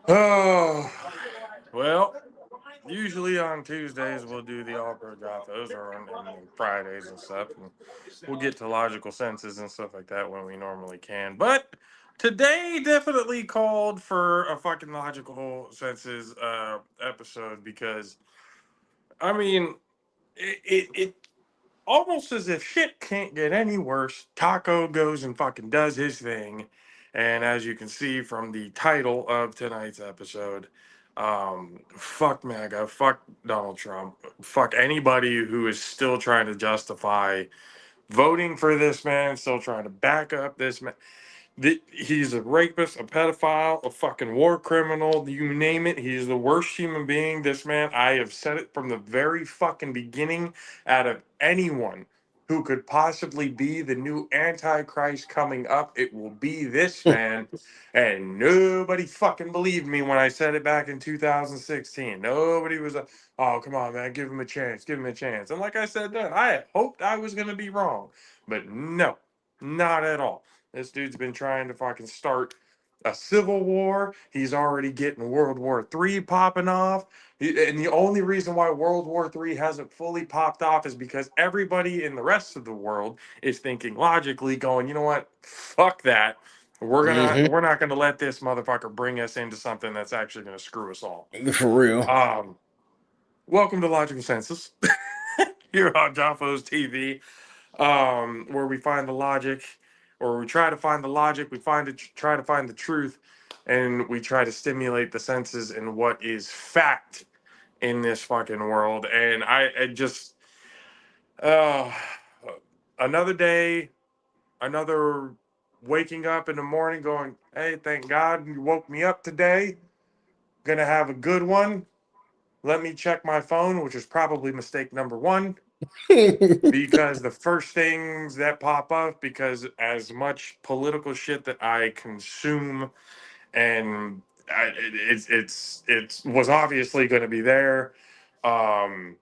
Oh, well, usually on Tuesdays we'll do the All-Pro Jathos or on Fridays and stuff. And we'll get to logical senses and stuff like that when we normally can. But today definitely called for a fucking logical senses episode because, I mean, it almost as if shit can't get any worse. Taco goes and fucking does his thing. And as you can see from the title of tonight's episode, fuck MAGA, fuck Donald Trump, fuck anybody who is still trying to justify voting for this man, still trying to back up this man. He's a rapist, a pedophile, a fucking war criminal, you name it. He's the worst human being. This man, I have said it from the very fucking beginning, out of anyone who could possibly be the new Antichrist coming up, it will be this man. And nobody fucking believed me when I said it back in 2016. Nobody was like, oh, come on, man, give him a chance, give him a chance. And like I said then, I hoped I was going to be wrong. But no, not at all. This dude's been trying to fucking start a civil war. He's already getting World War III popping off. And the only reason why World War III hasn't fully popped off is because everybody in the rest of the world is thinking logically, going, you know what? Fuck that. Mm-hmm. We're not gonna let this motherfucker bring us into something that's actually gonna screw us all. For real. Um, welcome to Logical Census here on Jaffo's TV, where we find the logic, or we try to find the logic, we find it, try to find the truth, and we try to stimulate the senses in what is fact in this fucking world. And I just, uh, another day, another waking up in the morning going, hey, thank God you woke me up today. Gonna have a good one. Let me check my phone, which is probably mistake number one. Because the first things that pop up, because as much political shit that I consume, and it was obviously going to be there. um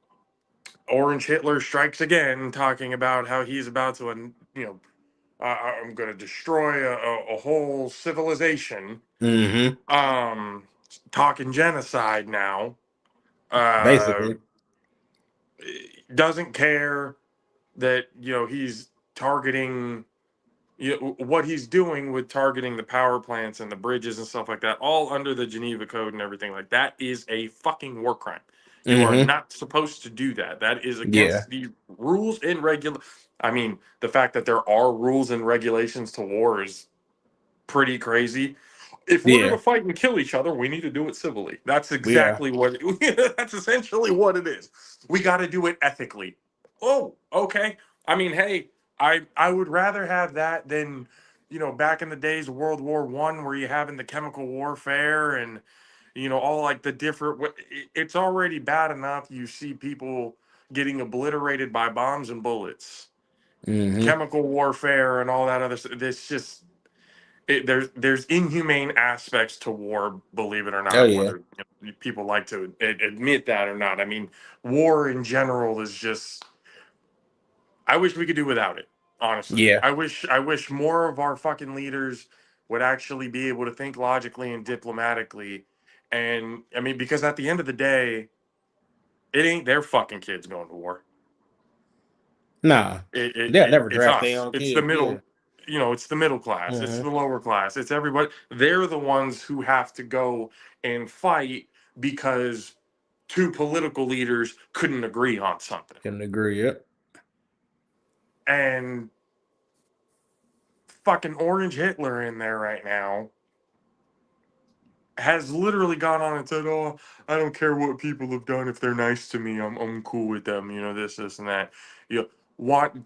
Orange Hitler strikes again, talking about how he's about to, I'm going to destroy a whole civilization. Mm-hmm. um Talking genocide now. uh Basically. doesn't care that, he's targeting, what he's doing with targeting the power plants and the bridges and stuff like that, all under the Geneva Code and everything like that, is a fucking war crime. You are Mm-hmm. not supposed to do that. That is Yeah. against the rules and I mean, the fact that there are rules and regulations to war is pretty crazy. If we're Yeah. gonna fight and kill each other, we need to do it civilly. That's Yeah. exactly what. That's essentially what it is. We got to do it ethically. Oh, okay. I mean, hey, I would rather have that than, back in the days of World War I, where you having the chemical warfare and, all like the different. It's already bad enough. You see people getting obliterated by bombs and bullets, Mm-hmm. chemical warfare, and all that other stuff. This just there's inhumane aspects to war, believe it or Oh not, yeah. whether, people like to admit that or not. I mean, war in general is just. I wish we could do without it. Honestly, Yeah. I wish more of our fucking leaders would actually be able to think logically and diplomatically. And I mean, because at the end of the day, it ain't their fucking kids going to war. Nah. They'll never It's draft their us. own It's the kids. Yeah. middle. It's the middle class. It's Mm-hmm. the lower class. It's everybody. They're the ones who have to go and fight because two political leaders couldn't agree on something. Couldn't agree. Yep. And fucking Orange Hitler in there right now has literally gone on and said, "Oh, I don't care what people have done. If they're nice to me, I'm cool with them. This and that."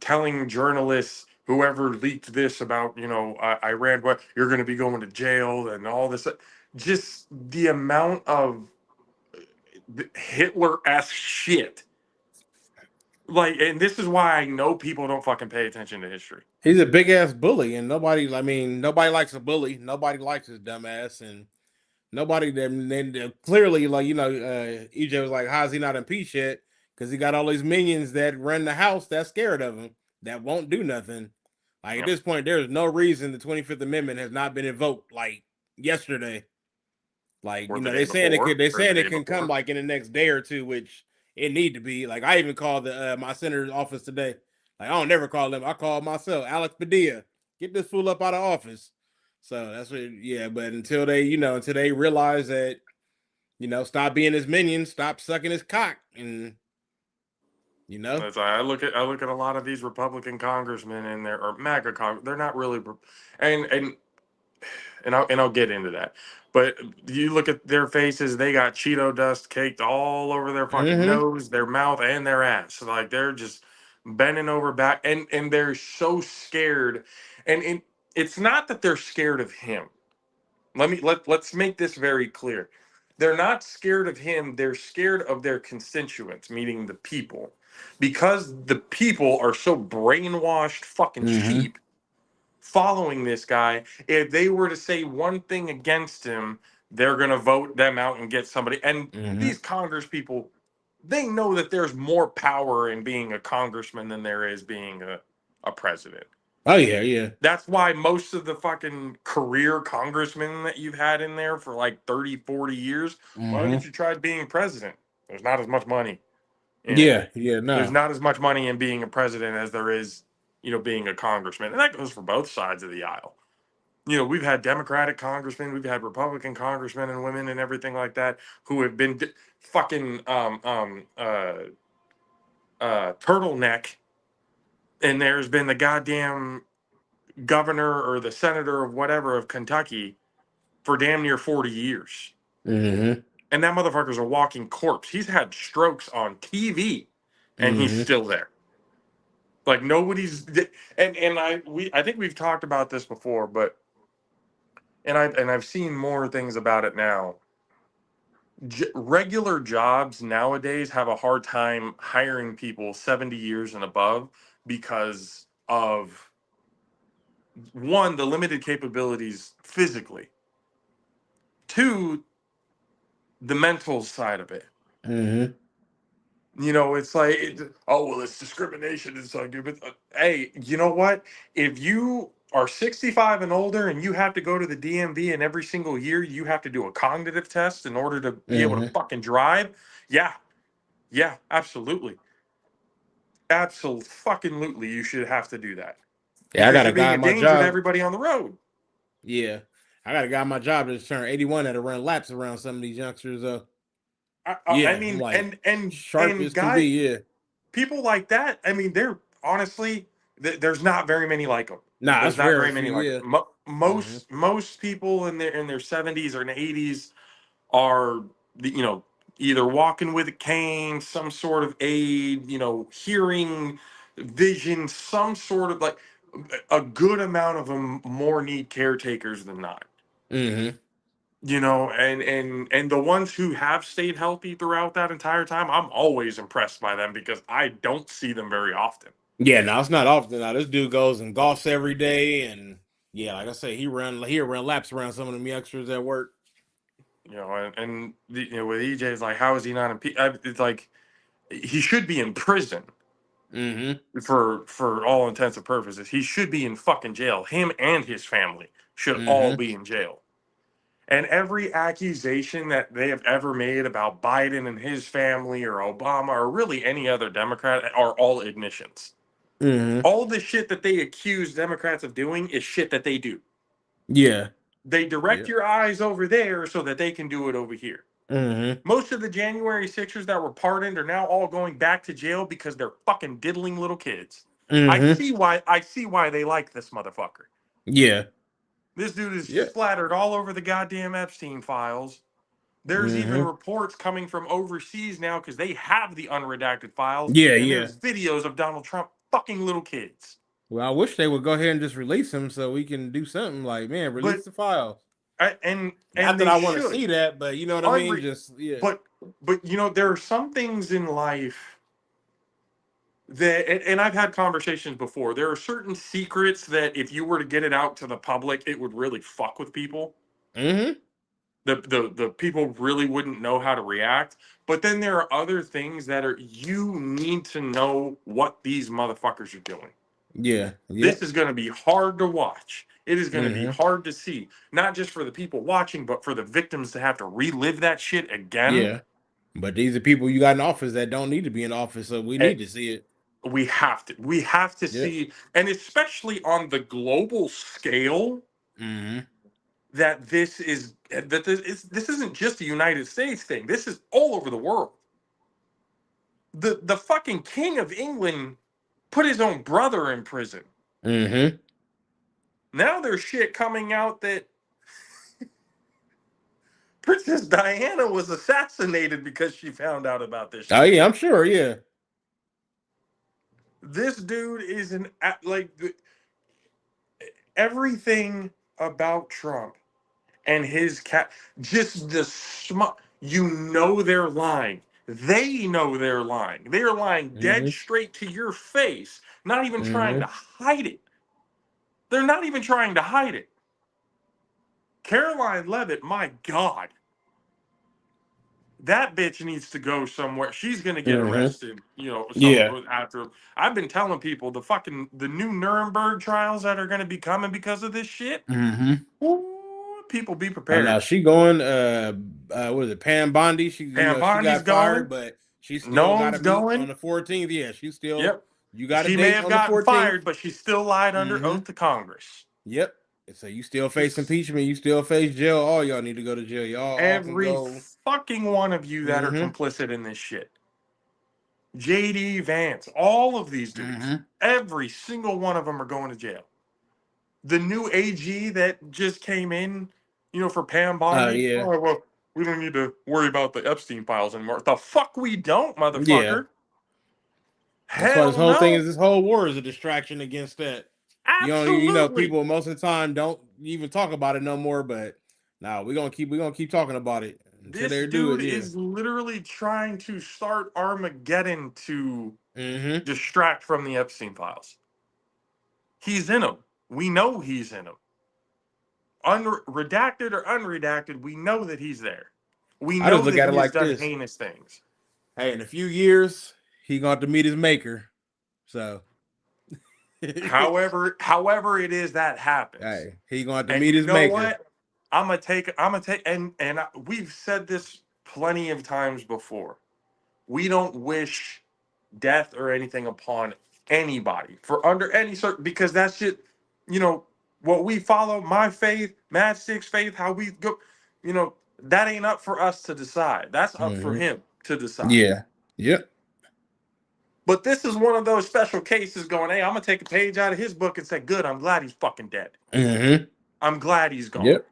Telling journalists, whoever leaked this about, Iran, what you're going to be going to jail and all this, just the amount of Hitler-esque shit. Like, and this is why I know people don't fucking pay attention to history. He's a big ass bully, and nobody. I mean, nobody likes a bully. Nobody likes his dumb ass, and nobody. Then clearly, like EJ was like, "How's he not impeached yet?" Because he got all these minions that run the house that's scared of him, that won't do nothing. Like at Yep. this point, there's no reason the 25th Amendment has not been invoked. Like yesterday, Like, or you the know, day they saying it before, could, they or the saying it day can come before. like in the next day or two, which it need to be. Like, I even called the my senator's office today. Like, I don't never call them. I call myself, Alex Padilla. Get this fool up out of office. So that's what, yeah. But until they, until they realize that, stop being his minion, stop sucking his cock, and As I look at a lot of these Republican congressmen in there, or MAGA they're not really, and I'll get into that. But you look at their faces; they got Cheeto dust caked all over their fucking mm-hmm, nose, their mouth, and their ass. Like they're just bending over back, and they're so scared. And it's not that they're scared of him. Let's make this very clear. They're not scared of him. They're scared of their constituents, meaning the people, because the people are so brainwashed, fucking mm-hmm, sheep following this guy. If they were to say one thing against him, they're going to vote them out and get somebody. And mm-hmm. these Congress people, they know that there's more power in being a congressman than there is being a president. Oh yeah, yeah. That's why most of the fucking career congressmen that you've had in there for like 30, 40 years, why Mm-hmm. haven't you tried being president? There's not as much money in it. Yeah, yeah, There's no. not as much money in being a president as there is, being a congressman. And that goes for both sides of the aisle. We've had Democratic congressmen, we've had Republican congressmen and women and everything like that who have been fucking turtleneck. And there's been the goddamn governor or the senator of whatever of Kentucky for damn near 40 years. Mm-hmm. And that motherfucker's a walking corpse. He's had strokes on TV and he's Mm-hmm. still there. Like nobody's I think we've talked about this before, but I've seen more things about it now. Regular jobs nowadays have a hard time hiring people 70 years and above because of one, the limited capabilities physically. Two, the mental side of it. Mm-hmm. It's like, oh, well, it's discrimination. It's like, but, hey, you know what? If you are 65 and older and you have to go to the DMV and every single year you have to do a cognitive test in order to be able to Mm-hmm. fucking drive, yeah, yeah, absolutely. Absolutely, you should have to do that Yeah, I because got a you're guy being a at my danger to job. everybody on the road. Yeah. I got a guy at my job that's turned 81 that'll run laps around some of these youngsters. I Yeah, I'm mean, like sharp and as can be. Yeah. people like that, I mean, they're honestly, there's not very many like them. Nah, There's that's not rare very as many few. like Yeah. them. Mm-hmm. Most people in their 70s or in 80s are, either walking with a cane, some sort of aid, hearing, vision, some sort of like a good amount of them more need caretakers than not. Mm-hmm. And the ones who have stayed healthy throughout that entire time, I'm always impressed by them because I don't see them very often. Yeah, no, it's not often. Now this dude goes and golfs every day, and yeah, like I say, he run laps around some of them youngsters at work. With EJ, it's like, how is he not in? It's like he should be in prison Mm-hmm. for all intents and purposes. He should be in fucking jail. Him and his family should all Mm-hmm. be in jail. And every accusation that they have ever made about Biden and his family or Obama or really any other Democrat are all admissions. Mm-hmm. All the shit that they accuse Democrats of doing is shit that they do. Yeah. They direct Yeah. your eyes over there so that they can do it over here. Mm-hmm. Most of the January Sixers that were pardoned are now all going back to jail because they're fucking diddling little kids. I Mm-hmm. see why they like this motherfucker. Yeah. This dude is Yeah. splattered all over the goddamn Epstein files. There's even Mm-hmm. reports coming from overseas now because they have the unredacted files, Yeah. and Yeah. there's videos of Donald Trump fucking little kids. Well, I wish they would go ahead and just release him so we can do something like, man, release But the files. and Not that they I want to should. see that, but you know what I mean? Unre- Just yeah. but there are some things in life that, and I've had conversations before. There are certain secrets that if you were to get it out to the public, it would really fuck with people. Mm-hmm. The people really wouldn't know how to react. But then there are other things that are, you need to know what these motherfuckers are doing. Yeah. This Yep. is going to be hard to watch. It is going to be Mm-hmm. hard to see, not just for the people watching, but for the victims to have to relive that shit again. Yeah. But these are people you got in office that don't need to be in office, so we Eh, need to see it. We have to Yep. see, and especially on the global scale, Mm-hmm. that this isn't just a United States thing. This is all over the world. The fucking king of England put his own brother in prison. Mm-hmm. Now there's shit coming out that Princess Diana was assassinated because she found out about this Oh shit. yeah, I'm sure. Yeah. This dude is like everything about Trump and his cat, just the smart. You know they're lying. They know they're lying. They're lying dead Mm-hmm. straight to your face, not even trying to Mm-hmm. hide it. They're not even trying to hide it. Caroline Levitt, my God, that bitch needs to go somewhere. She's gonna get Mm-hmm. arrested, you know, Yeah. some after. I've been telling people the new Nuremberg trials that are gonna be coming because of this shit. Mm-hmm. Ooh, people be Oh no, prepared. she going. What is it? Pam Bondi. She, Pam she Bondi's got fired, going. but she still got to Noam's meet on going. the 14th. Yeah, she still. Yep. You got a She may date have on the gotten 14th. fired, but she still lied under Mm-hmm. oath to Congress. Yep. So you still face This impeachment. You still face jail. All y'all need to go to jail. Y'all all can every go. fucking one of you that are Mm-hmm. complicit in this shit. JD Vance, all of these dudes, Mm-hmm. every single one of them are going to jail. The new AG that just came in, you know, for Pam Oh Bondi. yeah. Oh well, we don't need to worry about the Epstein files anymore. The fuck we don't, Yeah. motherfucker. That's why this Hell whole thing no. is this whole war is a distraction against that. You don't even, Absolutely. people most of the time don't even talk about it no more. But now we're gonna keep talking about it until This they do it. dude Yeah. is literally trying to start Armageddon to Mm-hmm. distract from the Epstein files. He's in them. We know he's in them. Redacted or unredacted, we know that he's there. We I just know look that at it he has like done this. heinous things. Hey, in a few years, he gonna have to meet his maker. So hey, However it is that happens. he gonna have to And meet you his know maker. what? I'm gonna take we've said this plenty of times before. We don't wish death or anything upon anybody for under any sort, because that's just, you know, what we follow, my faith, Matchstick's faith, how we go, you know, that ain't up for us to decide. That's up for Mm-hmm. him to decide. Yeah. Yep. But this is one of those special cases going, hey, I'm gonna take a page out of his book and say, good, I'm glad he's fucking dead. Mm-hmm. I'm glad he's gone. Yep.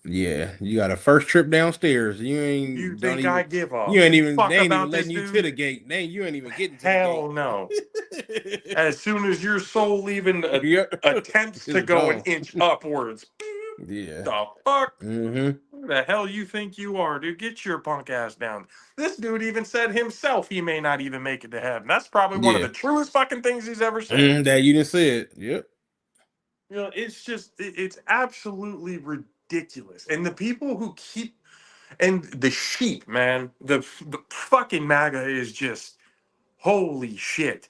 Yeah, you got a first trip downstairs. You You ain't don't think I even. give a You ain't even. fuck They ain't even about letting this you to dude? the gate. You ain't even getting to the gate. Hell no. As soon as your soul even Yep, attempts to it's go an gone. inch upwards, Yeah. the fuck? Mm-hmm. Who the hell you think you are, dude? Get your punk ass down. This dude even said himself he may not even make it to heaven. That's probably one of Yeah. the truest fucking things he's ever said. That you didn't say it. Yep. You know, it's just it's absolutely ridiculous. And the people who keep and the sheep, man, the fucking MAGA is just holy shit.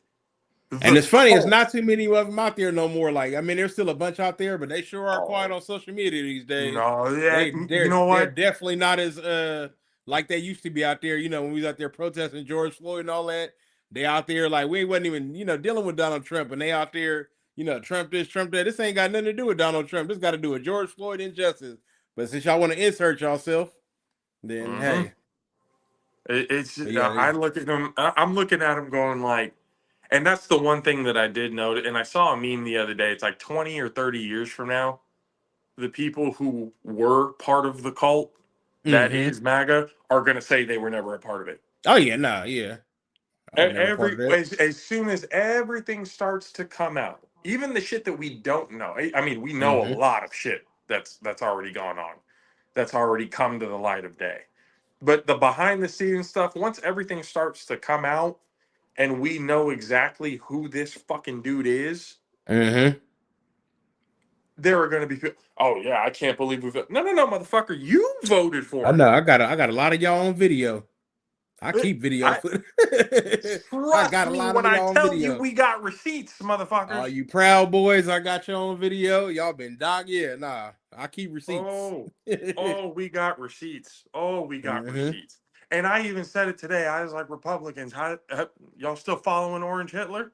And The it's funny, it's cult. not too many of them out there no more. Like, I mean, there's still a bunch out there, but they sure are quiet Oh on social media these days. no, yeah, They you they're know they're what? definitely not as like they used to be out there. You know, when we was out there protesting George Floyd and all that. They out there like we wasn't even, dealing with Donald Trump, and they out there, Trump this, Trump that. This ain't got nothing to do with Donald Trump. This got to do with George Floyd injustice. But since y'all want to insert yourself, then Mm-hmm. hey, It's but yeah, I look at them. I'm looking at them going like, and that's the one thing that I did note. And I saw a meme the other day. It's like 20 or 30 years from now, the people who were part of the cult that mm-hmm. is MAGA are going to say they were never a part of it. Oh yeah, nah, yeah, I was never part Every of that. as soon as everything starts to come out, even the shit that we don't know. I mean, we know a Mm-hmm. lot of shit that's already gone on, that's already come to the light of day. But the behind the scenes stuff, once everything starts to come out and we know exactly who this fucking dude is, Mm-hmm. there are going to be people, oh yeah, I can't believe no, motherfucker, you voted I for him. know. I got a lot of y'all on video. I keep video I footage. I trust got a me lot of when it I on tell you video. we got receipts, motherfuckers. All you proud boys, I got you on video. Y'all been dog. Yeah, nah. I keep receipts. Oh, we got receipts. Oh, we got Mm-hmm. receipts. And I even said it today. I was like, Republicans, y'all still following Orange Hitler?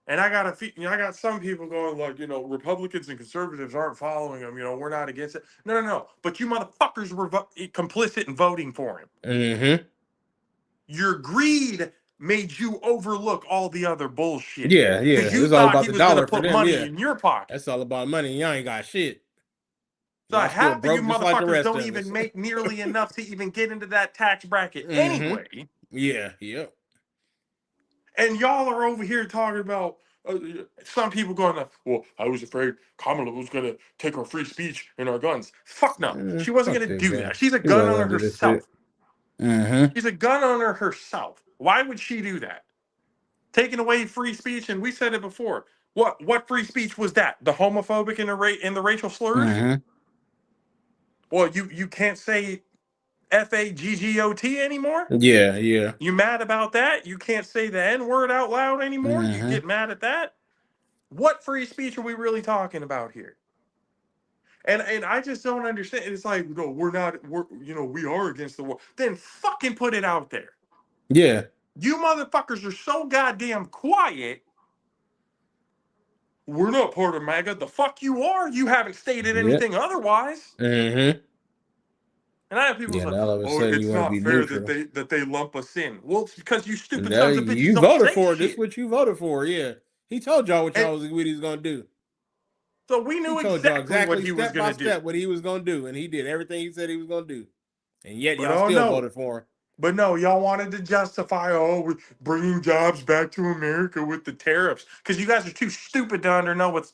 And I got I got some people going like, Republicans and conservatives aren't following him. We're not against it. No. But you motherfuckers were complicit in voting for him. Mm-hmm. Your greed made you overlook all the other bullshit Yeah. because you It's all thought about he the was going to dollar for put them. money Yeah. in your pocket. That's all about money. Y'all ain't got shit. So Y'all still half of you broke just like the motherfuckers rest don't of us. even make nearly enough to even get into that tax bracket Mm-hmm. anyway. Yeah. Yep. And y'all are over here talking about some people going, well, I was afraid Kamala was going to take our free speech and our guns. Fuck no. She wasn't Fuck going to that do guy. that. She's a He gun wasn't owner gonna do this shit. herself. Mm-hmm. She's a gun owner herself. Why would she do that? Taking away free speech, and we said it before. What free speech was that? The homophobic and the racial slurs? Mm-hmm. Well, you can't say FAGGOT anymore? Yeah. Yeah. You mad about that? You can't say the N-word out loud anymore? You Mm-hmm. get mad at that? What free speech are we really talking about here? And I just don't understand. It's like, no, we are against the war. Then fucking put it out there. Yeah. You motherfuckers are so goddamn quiet. We're not part of MAGA. The fuck you are. You haven't stated Yep. anything otherwise. Mm-hmm. And I have people Yeah. say, Now all of a "Oh, sudden you it's want to not be fair that neutral. they lump us in." Well, it's because you stupid No, sons of bitches you don't voted say for it. This is shit. what you voted for. Yeah. He told y'all And what he was gonna do. so we He knew told y'all exactly what exactly he was step by gonna do. step what he was gonna do, and he did everything he said he was gonna do. And yet But y'all oh still no, voted for him. but no, y'all wanted to justify, we're bringing jobs back to America with the tariffs because you guys are too stupid to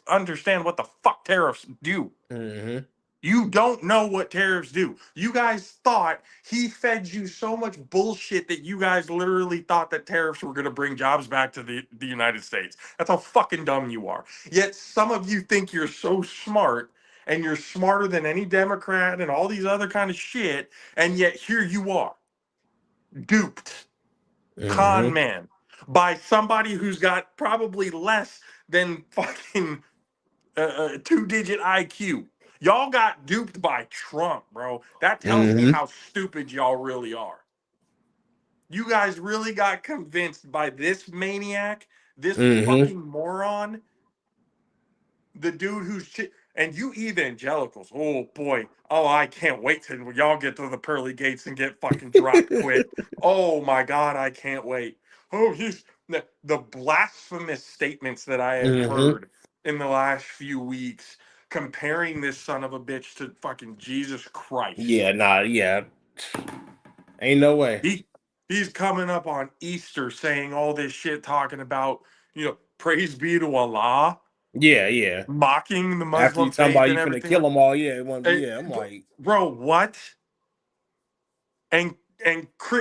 understand what the fuck tariffs do. Mm-hmm. You don't know what tariffs do. You guys thought he fed you so much bullshit that you guys literally thought that tariffs were going to bring jobs back to the United States. That's how fucking dumb you are. Yet some of you think you're so smart and you're smarter than any Democrat and all these other kind of shit. And yet here you are, duped, con Mm-hmm. man by somebody who's got probably less than fucking 2-digit IQ. Y'all got duped by Trump, bro. That tells me Mm-hmm. how stupid y'all really are. You guys really got convinced by this maniac, this Mm-hmm. fucking moron, the dude and you evangelicals. Oh boy. Oh, I can't wait till y'all get to the pearly gates and get fucking dropped quick. Oh my God, I can't wait. Oh, he's the blasphemous statements that I have Mm-hmm. heard in the last few weeks comparing this son of a bitch to fucking Jesus Christ. Yeah, nah, yeah. Ain't no way. He's coming up on Easter saying all this shit, talking about, praise be to Allah, Yeah, yeah. mocking the After you Muslim talking faith about and you finna everything. kill them all, yeah, Hey, yeah. I'm like, bro, what? And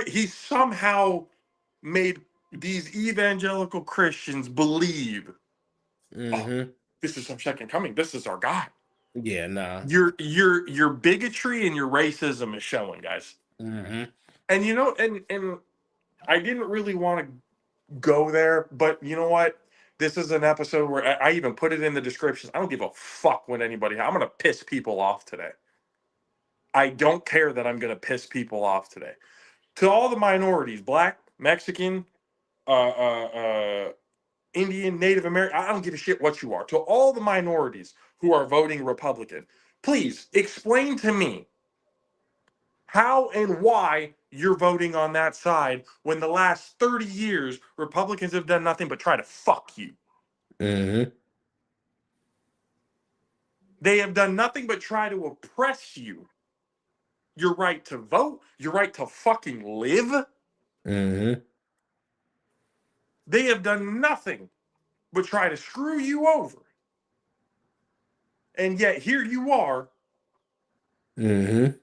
he somehow made these evangelical Christians believe, oh, mm-hmm. this is some second coming. This is our God. Yeah, nah. Your bigotry and your racism is showing, guys. Mm-hmm. And and I didn't really want to go there, but you know what? This is an episode where I even put it in the description. I don't give a fuck what anybody. I'm gonna piss people off today. I don't care that I'm gonna piss people off today. To all the minorities, black, Mexican, Indian, Native American, I don't give a shit what you are. To all the minorities who are voting Republican, please explain to me how and why you're voting on that side when the last 30 years Republicans have done nothing but try to fuck you. Mm-hmm. They have done nothing but try to oppress you. Your right to vote, your right to fucking live. Mm-hmm. They have done nothing but try to screw you over. And yet here you are. Mm-hmm.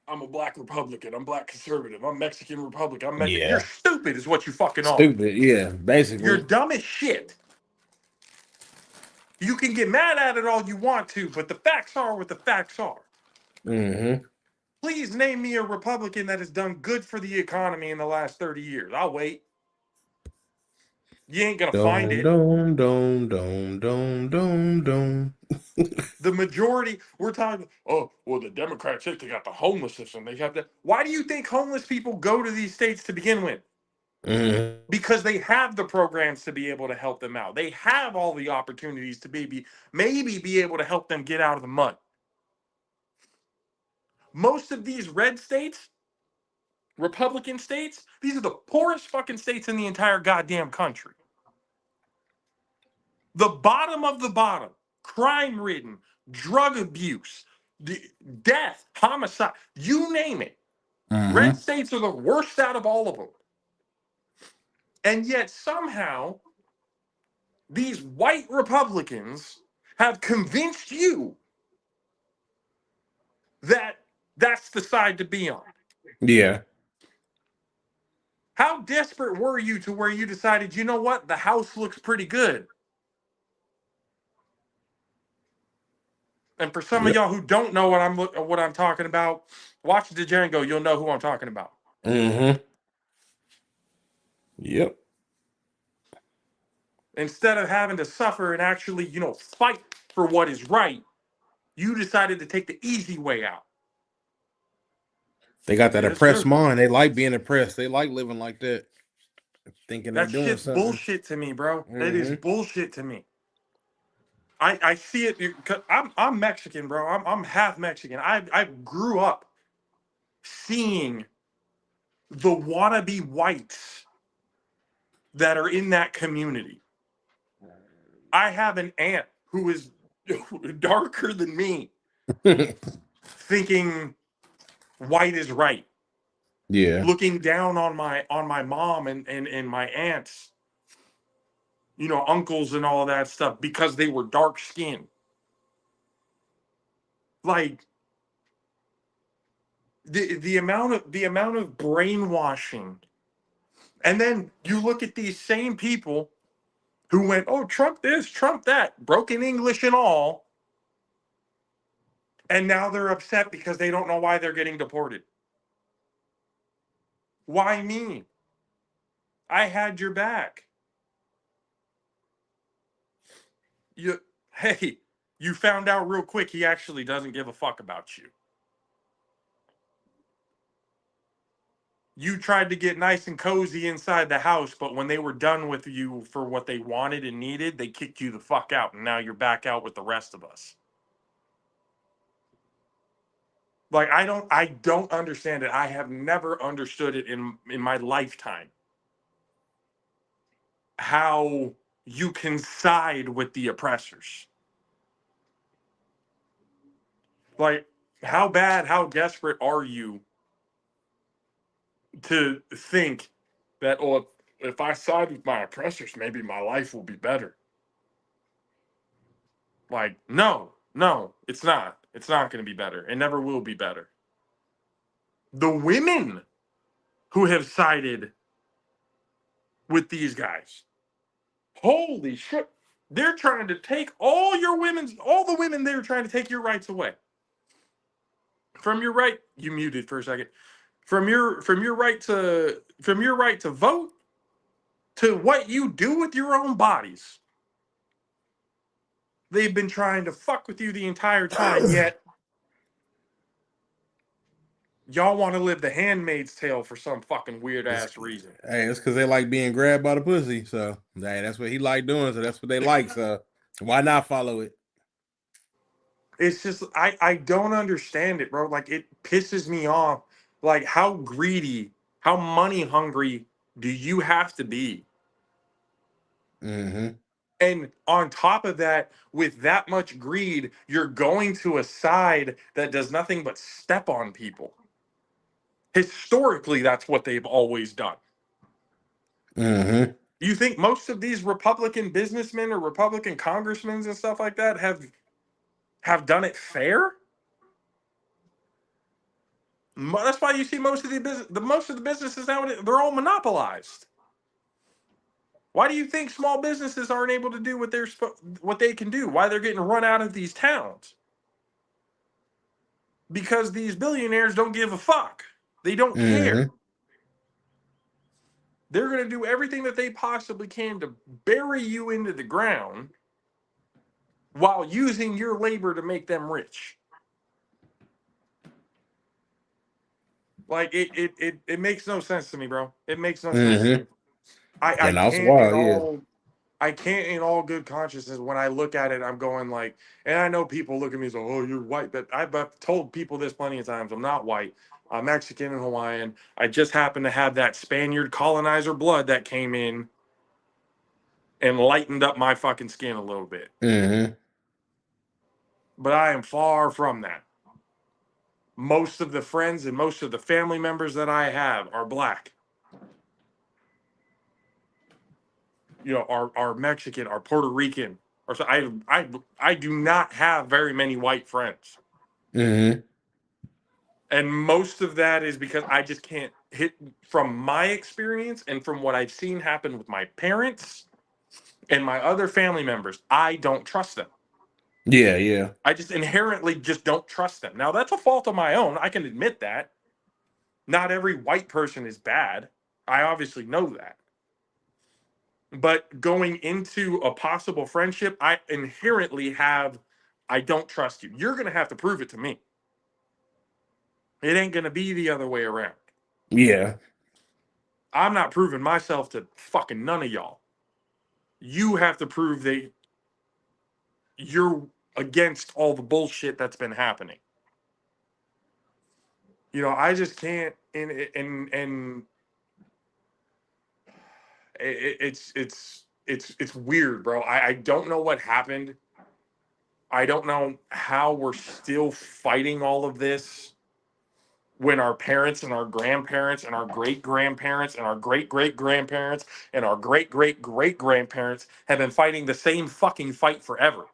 I'm a black Republican. I'm black conservative. I'm Mexican Republican. You're Yeah. stupid is what you fucking are. Stupid, yeah, You're basically. dumb as shit. You can get mad at it all you want to, but the facts are what the facts are. Mm-hmm. Please name me a Republican that has done good for the economy in the last 30 years. I'll wait. You ain't gonna find Dome, it. dome, dome, dome, dome, dome, dome. The majority, we're talking, oh, well, the Democrats think they got the homeless system. They have that. Why do you think homeless people go to these states to begin with? Mm-hmm. Because they have the programs to be able to help them out. They have all the opportunities to maybe be able to help them get out of the mud. Most of these red states, Republican states, these are the poorest fucking states in the entire goddamn country. The bottom of the bottom, crime ridden, drug abuse, death, homicide, you name it. Red Mm-hmm. states are the worst out of all of them. And yet somehow these white Republicans have convinced you that that's the side to be on. Yeah. How desperate were you to where you decided, you know what, the house looks pretty good? And for some of Yep. y'all who don't know what I'm talking about, watch the Django. You'll know who I'm talking about. Mm-hmm. Yep. Instead of having to suffer and actually, fight for what is right, you decided to take the easy way out. They got that Yes, oppressed sir. mind. They like being oppressed. They like living like that, thinking they That doing shit's something. bullshit to me, bro. That is Mm-hmm. bullshit to me. I see it. I'm Mexican, bro. I'm half Mexican. I grew up seeing the wannabe whites that are in that community. I have an aunt who is darker than me, thinking white is right, Yeah. looking down on my mom and my aunts, uncles and all that stuff because they were dark skinned. Like the amount of brainwashing. And then you look at these same people who went, oh, Trump this, Trump that, broken English and all, and now they're upset because they don't know why they're getting deported. Why me? I had your back. You Hey, you found out real quick he actually doesn't give a fuck about you. You tried to get nice and cozy inside the house, but when they were done with you for what they wanted and needed, they kicked you the fuck out, and now you're back out with the rest of us. Like I don't understand it. I have never understood it in my lifetime. How you can side with the oppressors. Like how bad, how desperate are you to think that, oh, if I side with my oppressors, maybe my life will be better? Like, no, it's not. It's not going to be better. It never will be better. The women who have sided with these guys, holy shit. They're trying to take all the women, they're trying to take your rights away. From your right, you muted for a second. From your right to vote to what you do with your own bodies. They've been trying to fuck with you the entire time, yet y'all want to live the Handmaid's Tale for some fucking weird ass reason. Hey, it's because they like being grabbed by the pussy. So hey, that's what he like doing. So that's what they like. So why not follow it? It's just I don't understand it, bro. Like it pisses me off. Like how greedy, how money hungry do you have to be? Mm-hmm. And on top of that, with that much greed, you're going to a side that does nothing but step on people. Historically, that's what they've always done. Mm-hmm. You think most of these Republican businessmen or Republican congressmen and stuff like that have done it fair? That's why you see most of the businesses now, they're all monopolized. Why do you think small businesses aren't able to do what they can do? Why they're getting run out of these towns? because these billionaires don't give a fuck. They don't care. They're going to do everything that they possibly can to bury you into the ground while using your labor to make them rich. Like it makes no sense to me, bro. It makes no sense to me. I And that's can't in wild, yeah. all I can't in all good consciousness when I look at it, I'm going like, and I know people look at me and say, oh, you're white, but I've told people this plenty of times. I'm not white. I'm Mexican and Hawaiian. I just happen to have that Spaniard colonizer blood that came in and lightened up my fucking skin a little bit. But I am far from that. Most of the friends and most of the family members that I have are black. You know, are Mexican, are Puerto Rican, or so. I do not have very many white friends, and most of that is because I just can't hit from my experience and from what I've seen happen with my parents and my other family members. I don't trust them. Yeah. I just inherently just don't trust them. Now that's a fault of my own. I can admit that. Not every white person is bad. I obviously know that. But going into a possible friendship, I inherently I don't trust you. You're going to have to prove it to me. It ain't going to be the other way around. Yeah. I'm not proving myself to fucking none of y'all. You have to prove that you're against all the bullshit that's been happening. You know, I just can't, and it's weird, bro. I don't know what happened. I don't know how we're still fighting all of this when our parents and our grandparents and our great grandparents and our great great grandparents and our great great great grandparents have been fighting the same fucking fight forever.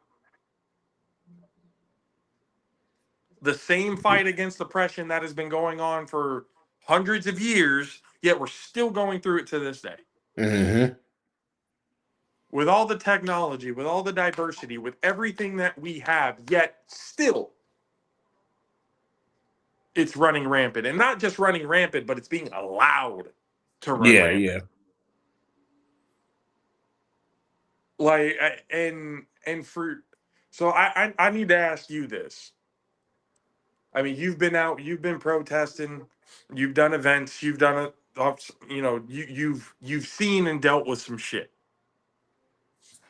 The same fight against oppression that has been going on for hundreds of years, yet we're still going through it to this day. With all the technology, with all the diversity, with everything that we have, yet still it's running rampant. And not just running rampant, but it's being allowed to run rampant. Yeah. Like, and for, so I need to ask you this. I mean, you've been out, you've been protesting, you've done events, you've done it, you know, you've seen and dealt with some shit.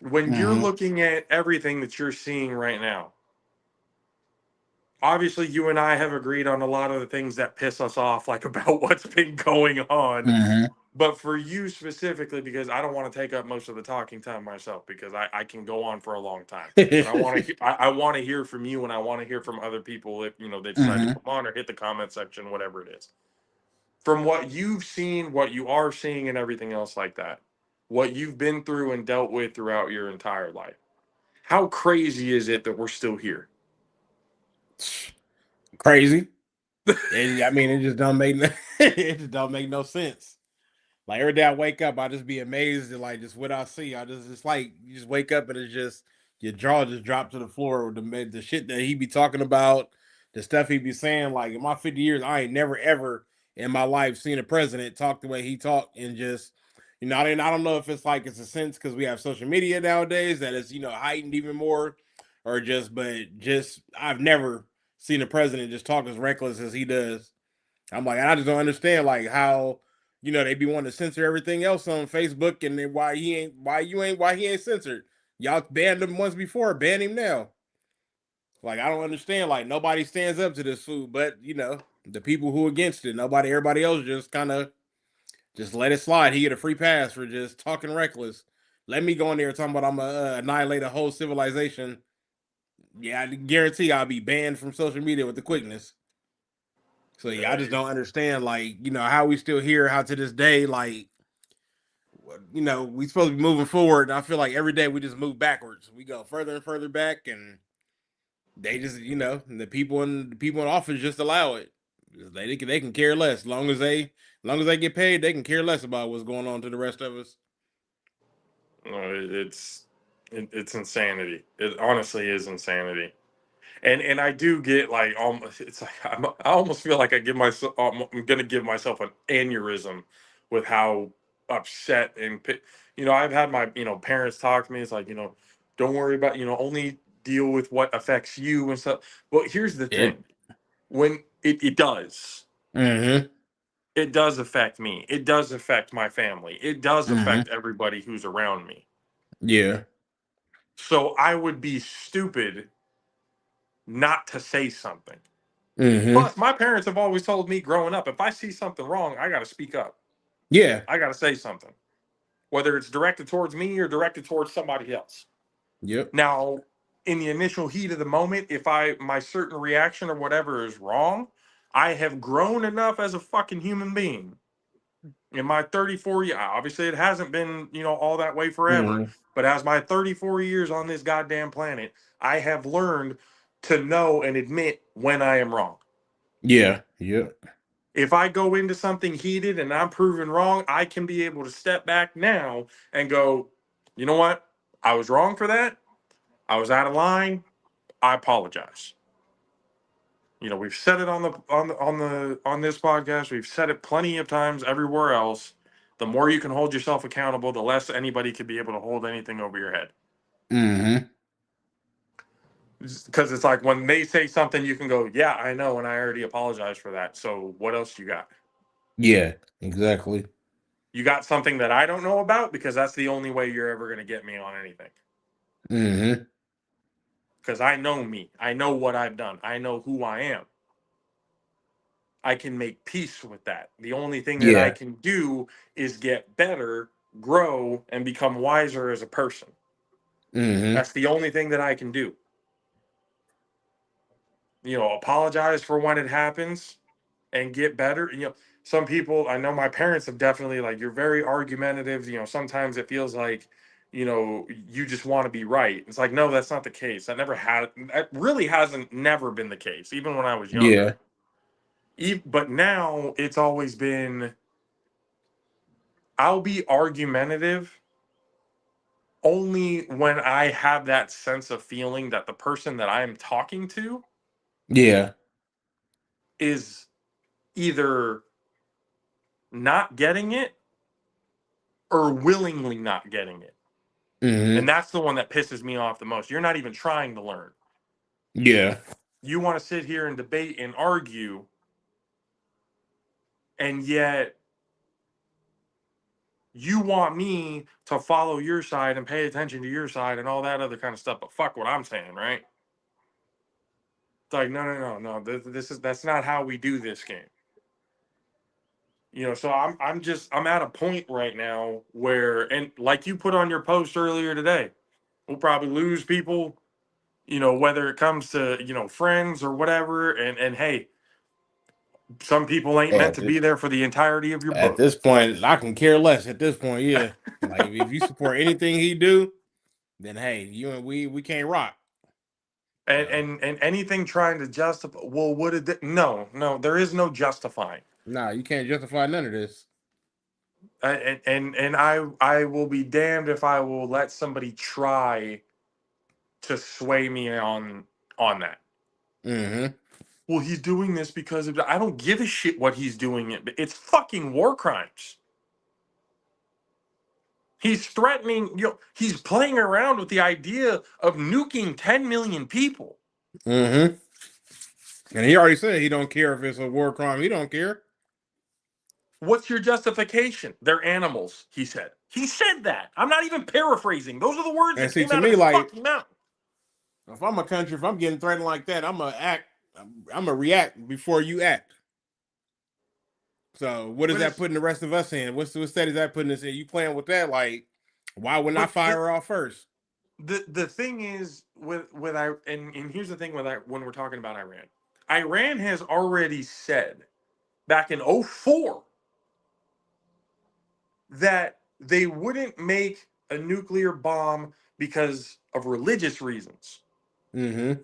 When you're looking at everything that you're seeing right now, obviously you and I have agreed on a lot of the things that piss us off, like about what's been going on. But for you specifically, because I don't want to take up most of the talking time myself, because I can go on for a long time. And I want to hear from you, and I want to hear from other people if you know they decide to come on or hit the comment section, whatever it is. From what you've seen, what you are seeing, and everything else like that, what you've been through and dealt with throughout your entire life, how crazy is it that we're still here? Crazy. I mean, it just don't make it just don't make no sense. Like every day I wake up, I just be amazed at like just what I see. I just it's like you just wake up and it's just your jaw just dropped to the floor with the shit that he be talking about, the stuff he be saying. Like in my 50 years, I ain't never ever in my life seen a president talk the way he talked and just I don't know if it's like it's a sense because we have social media nowadays that is heightened even more, or just I've never seen a president just talk as reckless as he does. I'm like, I just don't understand like how they be wanting to censor everything else on Facebook, and then why he ain't censored. Y'all banned him once before, ban him now. Like I don't understand. Like nobody stands up to this food, but the people who against it, everybody else just kind of just let it slide. He get a free pass for just talking reckless. Let me go in there talking about I'm gonna annihilate a whole civilization. Yeah, I guarantee I'll be banned from social media with the quickness. So yeah, I just don't understand, like, how we still here, how to this day, like, we supposed to be moving forward. And I feel like every day we just move backwards. We go further and further back, and they just, the people in office just allow it. They can care less. As long as they get paid, they can care less about what's going on to the rest of us. It's insanity. It honestly is insanity. And I do get like almost, it's like I almost feel like I'm gonna give myself an aneurysm with how upset and I've had my parents talk to me. It's like, don't worry about, only deal with what affects you and stuff. But here's the It. thing, when it does. Mm-hmm. It does affect me. It does affect my family. It does Mm-hmm. affect everybody who's around me. Yeah. So I would be stupid not to say something. Mm-hmm. Plus, my parents have always told me growing up, if I see something wrong, I got to speak up. Yeah. I got to say something, whether it's directed towards me or directed towards somebody else. Yep. Now, in the initial heat of the moment, if my certain reaction or whatever is wrong, I have grown enough as a fucking human being in my 34 years. Obviously it hasn't been, all that way forever, Mm-hmm. but as my 34 years on this goddamn planet, I have learned to know and admit when I am wrong. Yeah. Yep. If I go into something heated and I'm proven wrong, I can be able to step back now and go, you know what, I was wrong for that, I was out of line, I apologize. We've said it on this podcast. We've said it plenty of times everywhere else. The more you can hold yourself accountable, the less anybody could be able to hold anything over your head. Mm-hmm. Because it's like when they say something, you can go, "Yeah, I know, and I already apologized for that." So what else you got? Yeah. Exactly. You got something that I don't know about, because that's the only way you're ever going to get me on anything. Mm-hmm. Because I know me. I know what I've done. I know who I am. I can make peace with that. The only thing that I Yeah. can do is get better, grow, and become wiser as a person. Mm-hmm. That's the only thing that I can do. Apologize for when it happens and get better. Some people, I know my parents have definitely, like, you're very argumentative. Sometimes it feels like, you just want to be right. It's like, no, that's not the case. That really hasn't never been the case, even when I was Yeah. younger. But now it's always been, I'll be argumentative only when I have that sense of feeling that the person that I am talking to Yeah. is either not getting it or willingly not getting it. And Mm-hmm. that's the one that pisses me off the most. You're not even trying to learn. Yeah. You want to sit here and debate and argue, and yet you want me to follow your side and pay attention to your side and all that other kind of stuff. But fuck what I'm saying, right? It's like, no, no, no, no. That's not how we do this game. So I'm at a point right now where, and like you put on your post earlier today, we'll probably lose people, whether it comes to, friends or whatever. And hey, some people ain't meant At to this, be there for the entirety of your at book. this point, I can care less. At this point, yeah. Like if you support anything he do, then hey, you and we can't rock. And anything trying to justify, well, what did no, no, there is no justifying. Nah, you can't justify none of this. And I will be damned if I will let somebody try to sway me on that. Mm-hmm. Well, he's doing this because of, I don't give a shit what he's doing. It's fucking war crimes. He's threatening, he's playing around with the idea of nuking 10 million people. Mm-hmm. And he already said he don't care if it's a war crime. He don't care. What's your justification? They're animals, he said. He said that. I'm not even paraphrasing. Those are the words And that see, came to out of me, his like fucking mouth. if I'm a country, if I'm getting threatened like that, I'm gonna act. I'm gonna react before you act. So what does But that it's putting the rest of us in? What state is that putting us in? You playing with that? Like, why wouldn't I but fire her off first? the thing is with I and here's the thing with when we're talking about Iran. Iran has already said back in '04 that they wouldn't make a nuclear bomb because of religious reasons. Mm-hmm.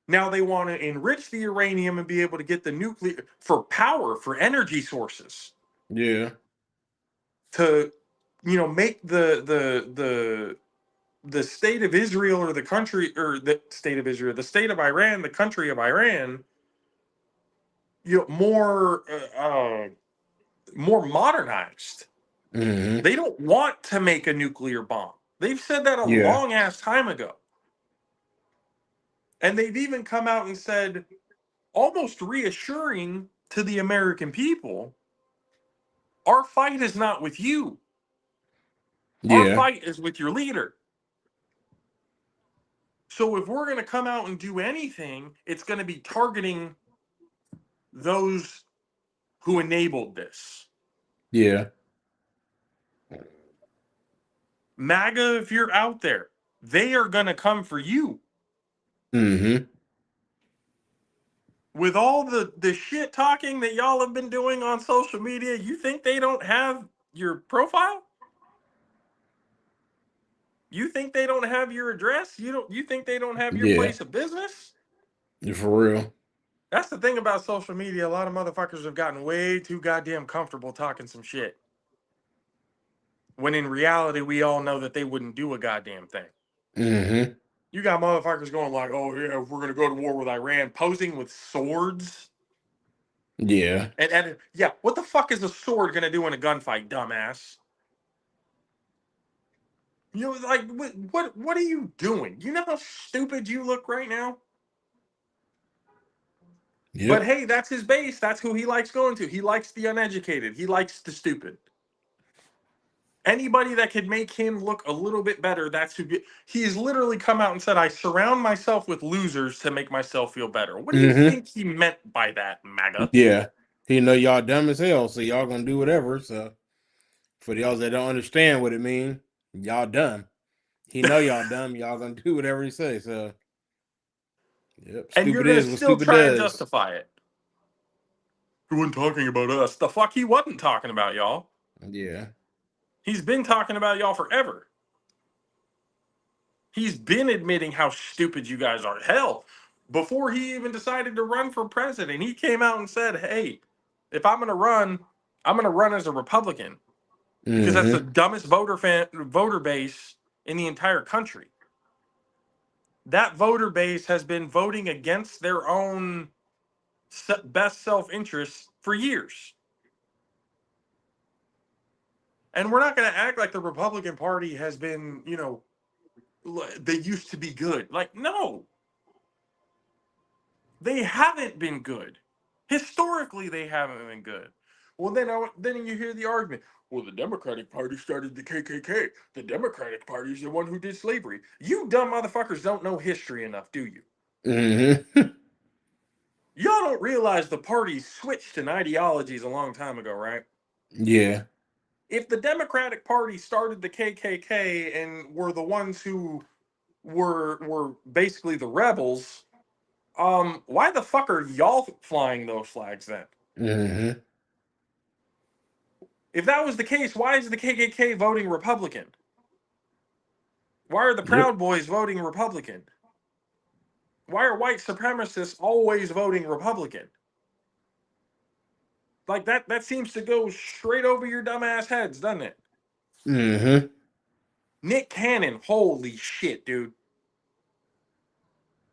Now they want to enrich the uranium and be able to get the nuclear for power, for energy sources, Yeah. to make the the state of Israel or the country or the state of Israel, the state of Iran, the country of Iran, more more modernized. Mm-hmm. They don't want to make a nuclear bomb. They've said that a Yeah. long ass time ago. And they've even come out and said, almost reassuring to the American people, our fight is not with you. Our Yeah. fight is with your leader. So if we're going to come out and do anything, it's going to be targeting those who enabled this. Yeah. MAGA, if you're out there, they are going to come for you. Mm-hmm. With all the shit talking that y'all have been doing on social media, you think they don't have your profile? You think they don't have your address? You think they don't have your Yeah. place of business? For real. That's the thing about social media. A lot of motherfuckers have gotten way too goddamn comfortable talking some shit. When in reality, we all know that they wouldn't do a goddamn thing. Mm-hmm. You got motherfuckers going like, oh, yeah, if we're going to go to war with Iran, posing with swords. Yeah. And yeah, what the fuck is a sword going to do in a gunfight, dumbass? You know, like, what are you doing? You know how stupid you look right now? But Yep. hey, that's his base. That's who he likes going to. He likes the uneducated. He likes the stupid. Anybody that could make him look a little bit better, that's who. He has literally come out and said, I surround myself with losers to make myself feel better. What do you Mm-hmm. think he meant by that, MAGA? Yeah. He know y'all dumb as hell, so y'all gonna do whatever. So for y'all that don't understand what it mean, y'all dumb. He know y'all dumb. Y'all gonna do whatever he say. So yep. And you're Stupid going to is what still stupid try and does. justify it. He wasn't talking about us. The fuck he wasn't talking about y'all. Yeah. He's been talking about y'all forever. He's been admitting how stupid you guys are. Hell, before he even decided to run for president, he came out and said, hey, if I'm going to run as a Republican because that's the Mm-hmm. dumbest voter base in the entire country. That voter base has been voting against their own best self-interest for years. And we're not going to act like the Republican Party has been, they used to be good. Like, no, they haven't been good. Historically, they haven't been good. Well, then you hear the argument. Well, the Democratic Party started the KKK. The Democratic Party is the one who did slavery. You dumb motherfuckers don't know history enough, do you? Mm-hmm. Y'all don't realize the parties switched in ideologies a long time ago, right? Yeah. If the Democratic Party started the KKK and were the ones who were basically the rebels, why the fuck are y'all flying those flags then? Mm-hmm. If that was the case, why is the KKK voting Republican? Why are the Yep. Proud Boys voting Republican? Why are white supremacists always voting Republican? Like that seems to go straight over your dumbass heads, doesn't it? Mm-hmm. Nick Cannon, holy shit, dude.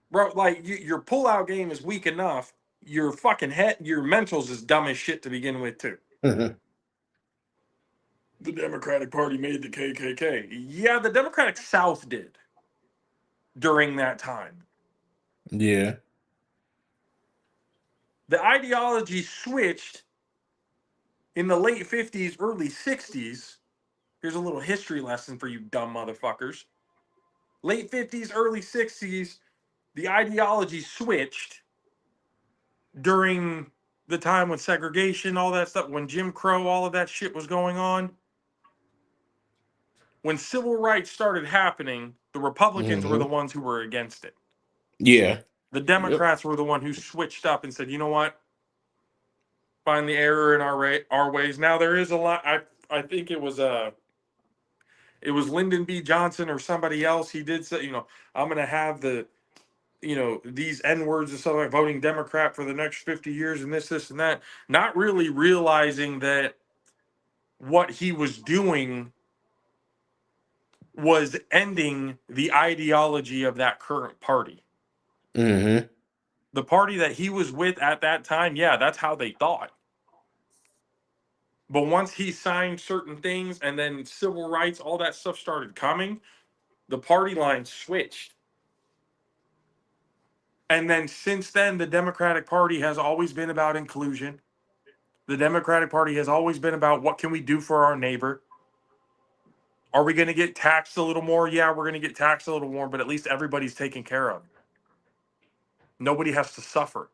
Bro, like your pullout game is weak enough. Your fucking head, your mentals is dumb as shit to begin with, too. Mm-hmm. The Democratic Party made the KKK. Yeah, the Democratic South did during that time. Yeah. The ideology switched in the late 50s, early 60s. Here's a little history lesson for you dumb motherfuckers. Late 50s, early 60s, the ideology switched during the time when segregation, all that stuff, when Jim Crow, all of that shit was going on. When civil rights started happening, the Republicans were Mm-hmm. the ones who were against it. Yeah. The Yep. Democrats were the one who switched up and said, you know what? Find the error in our ways. Now there is a lot. I think it was Lyndon B. Johnson or somebody else. He did say, I'm going to have these N words and stuff like voting Democrat for the next 50 years and this, and that, not really realizing that what he was doing was ending the ideology of that current party. Mm-hmm. The party that he was with at that time, yeah, that's how they thought. But once he signed certain things and then civil rights, all that stuff started coming, the party line switched. And then since then, the Democratic Party has always been about inclusion. The Democratic Party has always been about what can we do for our neighbor? Are we going to get taxed a little more? Yeah, we're going to get taxed a little more, but at least everybody's taken care of. Nobody has to suffer.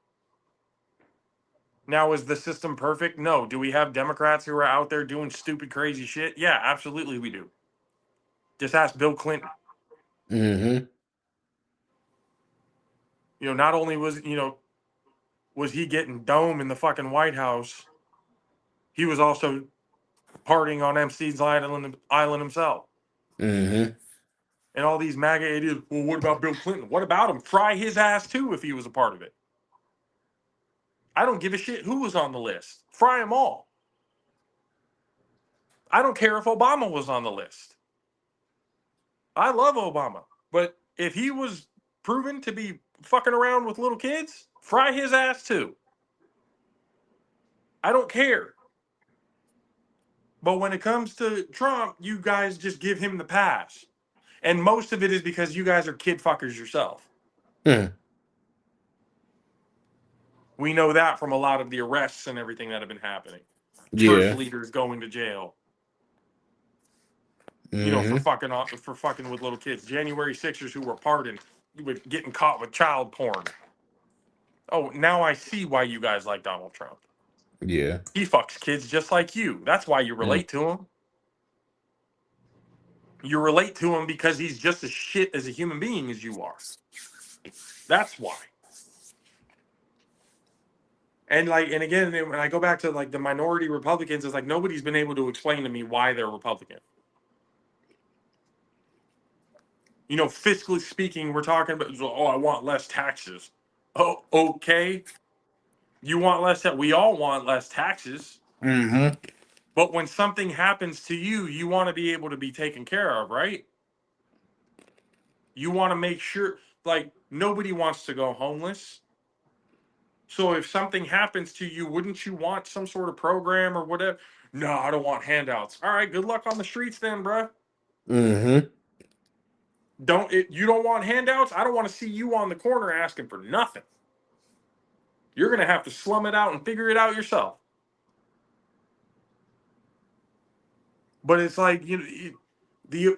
Now, is the system perfect? No. Do we have Democrats who are out there doing stupid, crazy shit? Yeah, absolutely we do. Just ask Bill Clinton. Mm-hmm. Not only was he getting dome in the fucking White House, he was also partying on Epstein's island himself. Mm-hmm. And all these MAGA idiots, well, what about Bill Clinton? What about him? Fry his ass too if he was a part of it. I don't give a shit who was on the list. Fry them all. I don't care if Obama was on the list. I love Obama. But if he was proven to be fucking around with little kids, fry his ass too. I don't care. But when it comes to Trump, you guys just give him the pass. And most of it is because you guys are kid fuckers yourself. Mm. We know that from a lot of the arrests and everything that have been happening. Church Yeah. leaders going to jail. Mm-hmm. For fucking with little kids. January 6ers who were pardoned with getting caught with child porn. Oh, now I see why you guys like Donald Trump. Yeah. He fucks kids just like you. That's why you relate to him. You relate to him because he's just as shit as a human being as you are. That's why. And again, when I go back to the minority Republicans, it's like nobody's been able to explain to me why they're Republican. Fiscally speaking, we're talking about, I want less taxes. Oh, okay. You want less we all want less taxes. Mm-hmm. But when something happens to you, you want to be able to be taken care of, right? You want to make sure, nobody wants to go homeless. So if something happens to you, wouldn't you want some sort of program or whatever? No, I don't want handouts. All right, good luck on the streets then, bruh. Mm-hmm. You don't want handouts? I don't want to see you on the corner asking for nothing. You're going to have to slum it out and figure it out yourself. But it's like,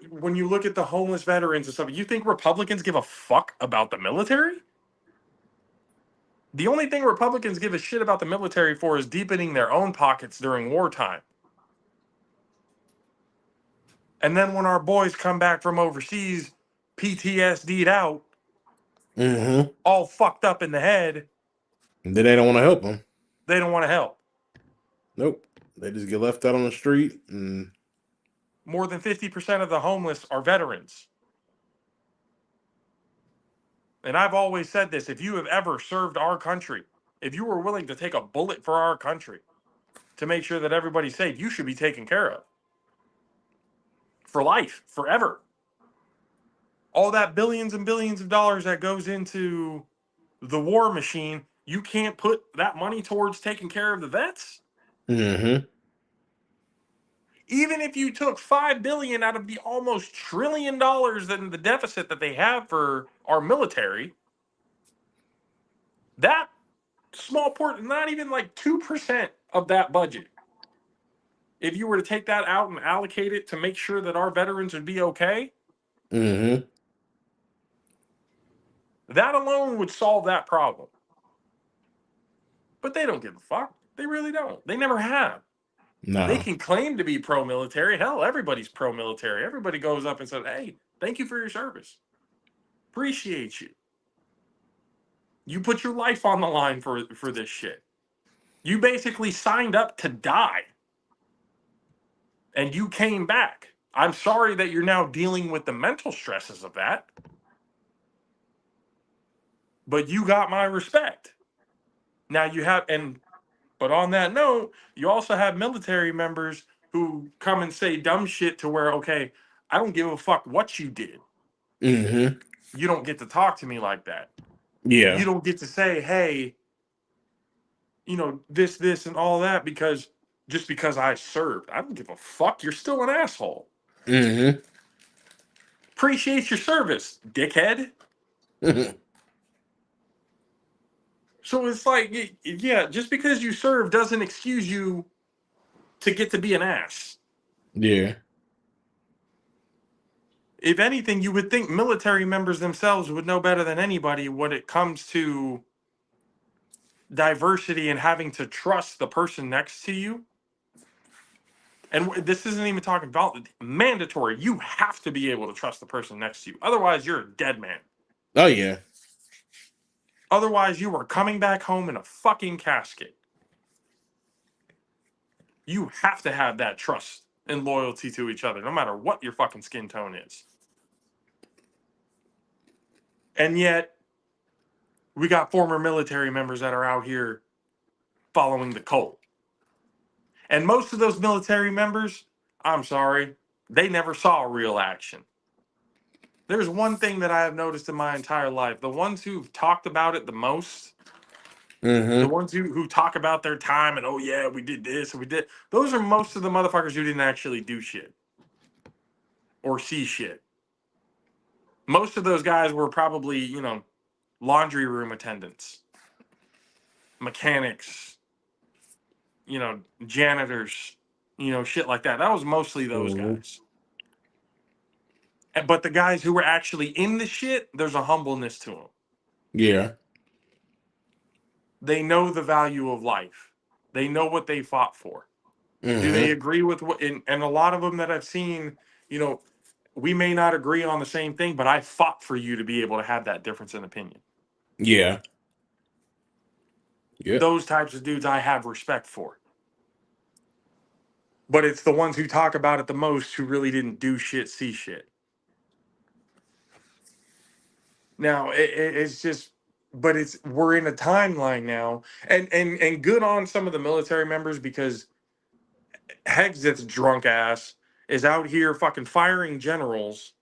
when you look at the homeless veterans and stuff, you think Republicans give a fuck about the military? The only thing Republicans give a shit about the military for is deepening their own pockets during wartime. And then when our boys come back from overseas, PTSD'd out, Mm-hmm. all fucked up in the head, And then they don't want to help them. they don't want to help. Nope. They just get left out on the street. And More than 50% of the homeless are veterans. And I've always said this, if you have ever served our country, if you were willing to take a bullet for our country to make sure that everybody's safe, you should be taken care of. For life, forever. All that billions and billions of dollars that goes into the war machine, you can't put that money towards taking care of the vets? mm-hmm. Even if you took $5 billion out of the almost $1 trillion in the deficit that they have for our military, that small portion, not even 2% of that budget, if you were to take that out and allocate it to make sure that our veterans would be okay, Mm-hmm. that alone would solve that problem. But they don't give a fuck. They really don't. They never have. They No. can claim to be pro-military. Hell, everybody's pro-military. Everybody goes up and says, hey, thank you for your service. Appreciate you. You put your life on the line for this shit. You basically signed up to die. And you came back. I'm sorry that you're now dealing with the mental stresses of that. But you got my respect. Now but on that note, you also have military members who come and say dumb shit to where, okay, I don't give a fuck what you did. Mm-hmm. You don't get to talk to me like that. Yeah. You don't get to say, hey, this, and all that just because I served. I don't give a fuck. You're still an asshole. Mm-hmm. Appreciate your service, dickhead. So it's like, yeah, just because you serve doesn't excuse you to get to be an ass. Yeah. If anything, you would think military members themselves would know better than anybody when it comes to diversity and having to trust the person next to you. And this isn't even talking about mandatory. You have to be able to trust the person next to you. Otherwise, you're a dead man. Oh yeah. Otherwise, you are coming back home in a fucking casket. You have to have that trust and loyalty to each other, no matter what your fucking skin tone is. And yet, we got former military members that are out here following the cult. And most of those military members, I'm sorry, they never saw real action. There's one thing that I have noticed in my entire life. The ones who've talked about it the most, the ones who talk about their time and, oh yeah, we did this and we did, those are most of the motherfuckers who didn't actually do shit or see shit. Most of those guys were probably, laundry room attendants, mechanics, janitors, shit like that. That was mostly those guys. But the guys who were actually in the shit, there's a humbleness to them. Yeah. They know the value of life. They know what they fought for. Do they agree with what? And a lot of them that I've seen, we may not agree on the same thing, but I fought for you to be able to have that difference in opinion. Yeah. Yep. Those types of dudes I have respect for. But it's the ones who talk about it the most who really didn't do shit, see shit. Now it's just, but we're in a timeline now, and good on some of the military members because Hexit's drunk ass is out here fucking firing generals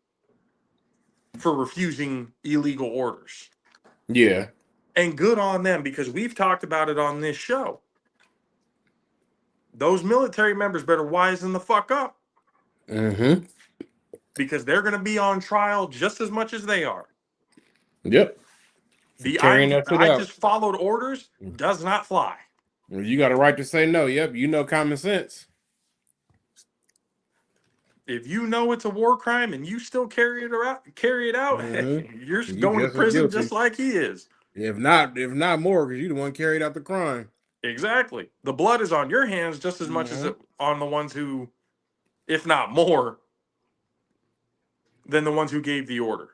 for refusing illegal orders. Yeah. And good on them because we've talked about it on this show. Those military members better wisen the fuck up. Because they're going to be on trial just as much as they are. Yep. Carrying that shit I out. just followed orders does not fly. You got a right to say no. Yep. Common sense. If you know it's a war crime and you still carry it out, you're You going to just as prison guilty. just like he is. If not more, because you the one carried out the crime. Exactly. The blood is on your hands just as much as on the ones who, if not more, than the ones who gave the order.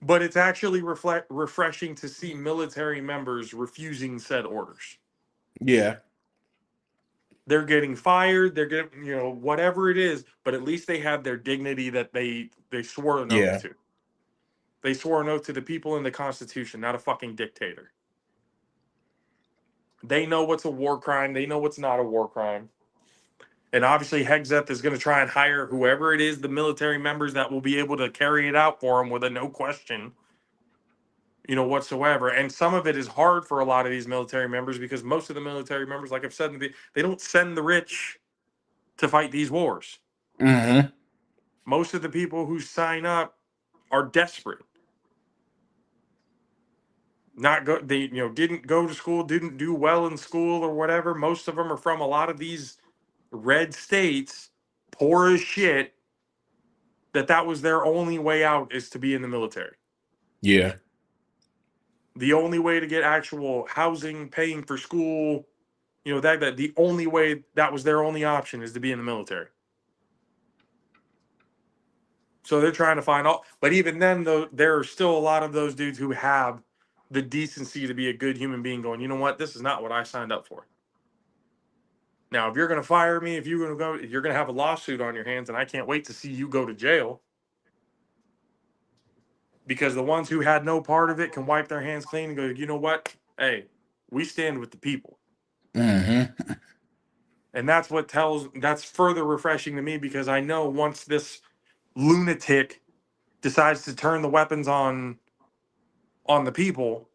But it's actually refreshing to see military members refusing said orders. Yeah. They're getting fired. They're getting, whatever it is. But at least they have their dignity that they swore an oath to. They swore an oath to the people and the Constitution, not a fucking dictator. They know what's a war crime. They know what's not a war crime. And obviously, Hexeth is going to try and hire whoever it is, the military members that will be able to carry it out for him with a no question, whatsoever. And some of it is hard for a lot of these military members because most of the military members, like I've said, they don't send the rich to fight these wars. Most of the people who sign up are desperate. Didn't go to school, didn't do well in school or whatever. Most of them are from a lot of these red states, poor as shit, that was their only way out is to be in the military. Yeah. The only way to get actual housing, paying for school, that the only way, that was their only option is to be in the military. So they're trying to find all, but even then, though, there are still a lot of those dudes who have the decency to be a good human being going, you know what, this is not what I signed up for. Now, if you're going to fire me, if you're going to have a lawsuit on your hands, and I can't wait to see you go to jail. Because the ones who had no part of it can wipe their hands clean and go, you know what? Hey, we stand with the people. And that's further refreshing to me, because I know once this lunatic decides to turn the weapons on the people,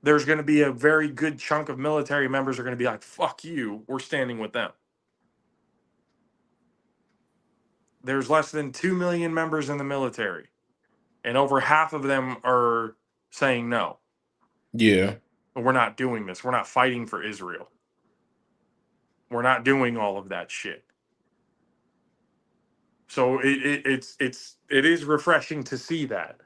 there's going to be a very good chunk of military members are going to be like, fuck you, we're standing with them. There's less than 2 million members in the military, and over half of them are saying no. Yeah. We're not doing this. We're not fighting for Israel. We're not doing all of that shit. So it is refreshing to see that.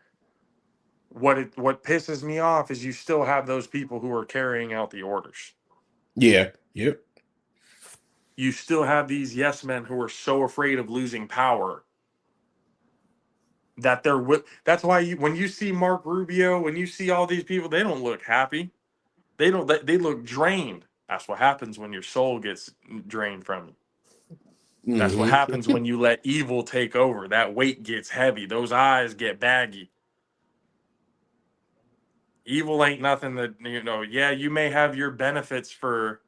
What pisses me off is you still have those people who are carrying out the orders. Yeah. Yep. You still have these yes men who are so afraid of losing power that that's why when you see Mark Rubio, when you see all these people, they don't look happy. They look drained. That's what happens when your soul gets drained from you. That's what happens when you let evil take over. That weight gets heavy. Those eyes get baggy. Evil ain't nothing that, yeah, you may have your benefits for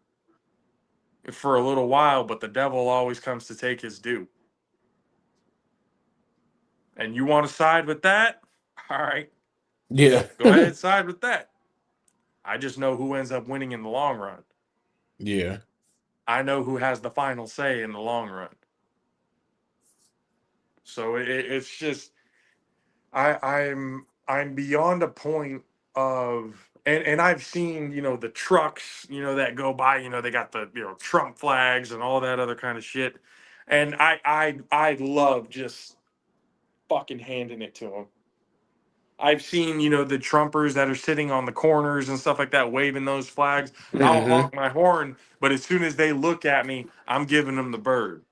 a little while, but the devil always comes to take his due. And you want to side with that? All right. Yeah. Go ahead, side with that. I just know who ends up winning in the long run. Yeah. I know who has the final say in the long run. So it's just I'm beyond a point of, and I've seen, the trucks, that go by, they got the, Trump flags and all that other kind of shit. And I love just fucking handing it to them. I've seen, the Trumpers that are sitting on the corners and stuff like that, waving those flags. I'll honk my horn, but as soon as they look at me, I'm giving them the bird.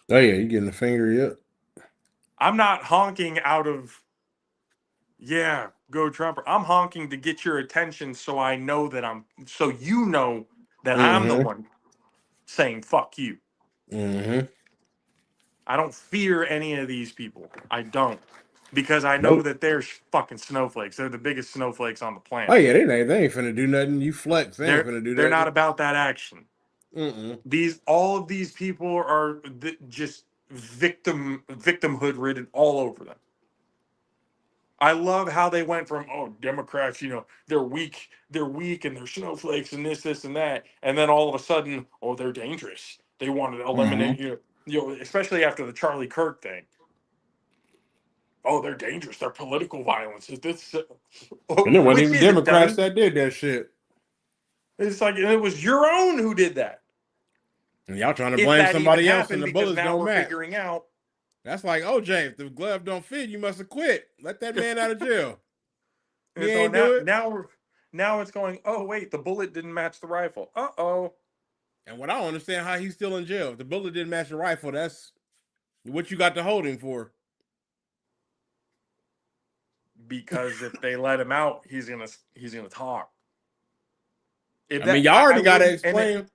Oh yeah, you getting the finger? Yep. I'm not honking out of, yeah, go Trumper. I'm honking to get your attention, so I know that so you know that I'm the one saying fuck you. I don't fear any of these people. I don't. Because I know that they're fucking snowflakes. They're the biggest snowflakes on the planet. Oh yeah, they ain't finna do nothing. You flex, they ain't finna do that. They're not about that action. All of these people are just victimhood ridden all over them. I love how they went from, Democrats, they're weak and they're snowflakes and this and that, and then all of a sudden, they're dangerous. They want to eliminate especially after the Charlie Kirk thing. Oh, they're dangerous. They're political violence. Is this? And it wasn't even Democrats that did that shit. It's like it was your own who did that. And y'all trying to blame somebody else, and the bullets now don't we're match. Figuring out. That's like, OJ, if the glove don't fit, you must have quit. Let that man out of jail. He ain't do it. Now it's going, oh wait, the bullet didn't match the rifle. Uh-oh. And what I don't understand, how he's still in jail. If the bullet didn't match the rifle, that's what you got to hold him for. Because if they let him out, he's gonna talk. Y'all already got to explain.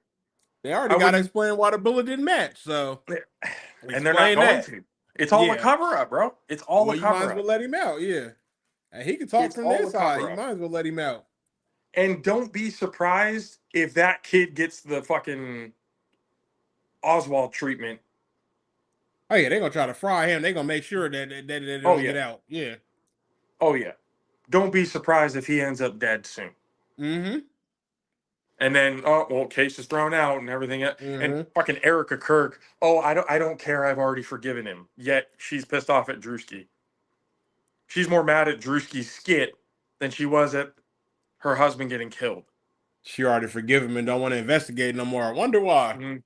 They already got to explain why the bullet didn't match. So, and they're not going to. It's all a cover up, bro. It's all a cover up. You might as well let him out. Yeah, and he can talk from their side. You might as well let him out. And don't be surprised if that kid gets the fucking Oswald treatment. Oh yeah, they're gonna try to fry him. They're gonna make sure that they don't get out. Yeah. Oh yeah. Don't be surprised if he ends up dead soon. And then, case is thrown out and everything. And fucking Erica Kirk. I don't care. I've already forgiven him. Yet she's pissed off at Drewski. She's more mad at Drewski's skit than she was at her husband getting killed. She already forgive him and don't want to investigate no more. I wonder why.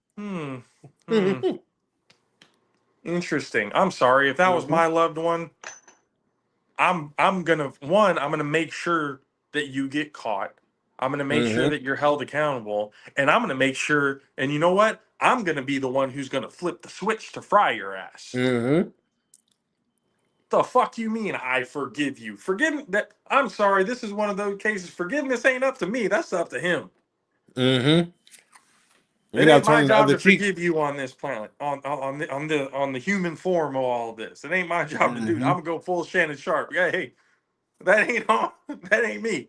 Interesting. I'm sorry. If that was my loved one, I'm gonna make sure that you get caught. I'm gonna make sure that you're held accountable, and I'm gonna make sure. And you know what? I'm gonna be the one who's gonna flip the switch to fry your ass. The fuck you mean I forgive you? I'm sorry. This is one of those cases. Forgiveness ain't up to me. That's up to him. It ain't my job to forgive you on this planet, on the human form of all of this. It ain't my job to do. I'm gonna go full Shannon Sharp. Yeah, hey, that ain't me.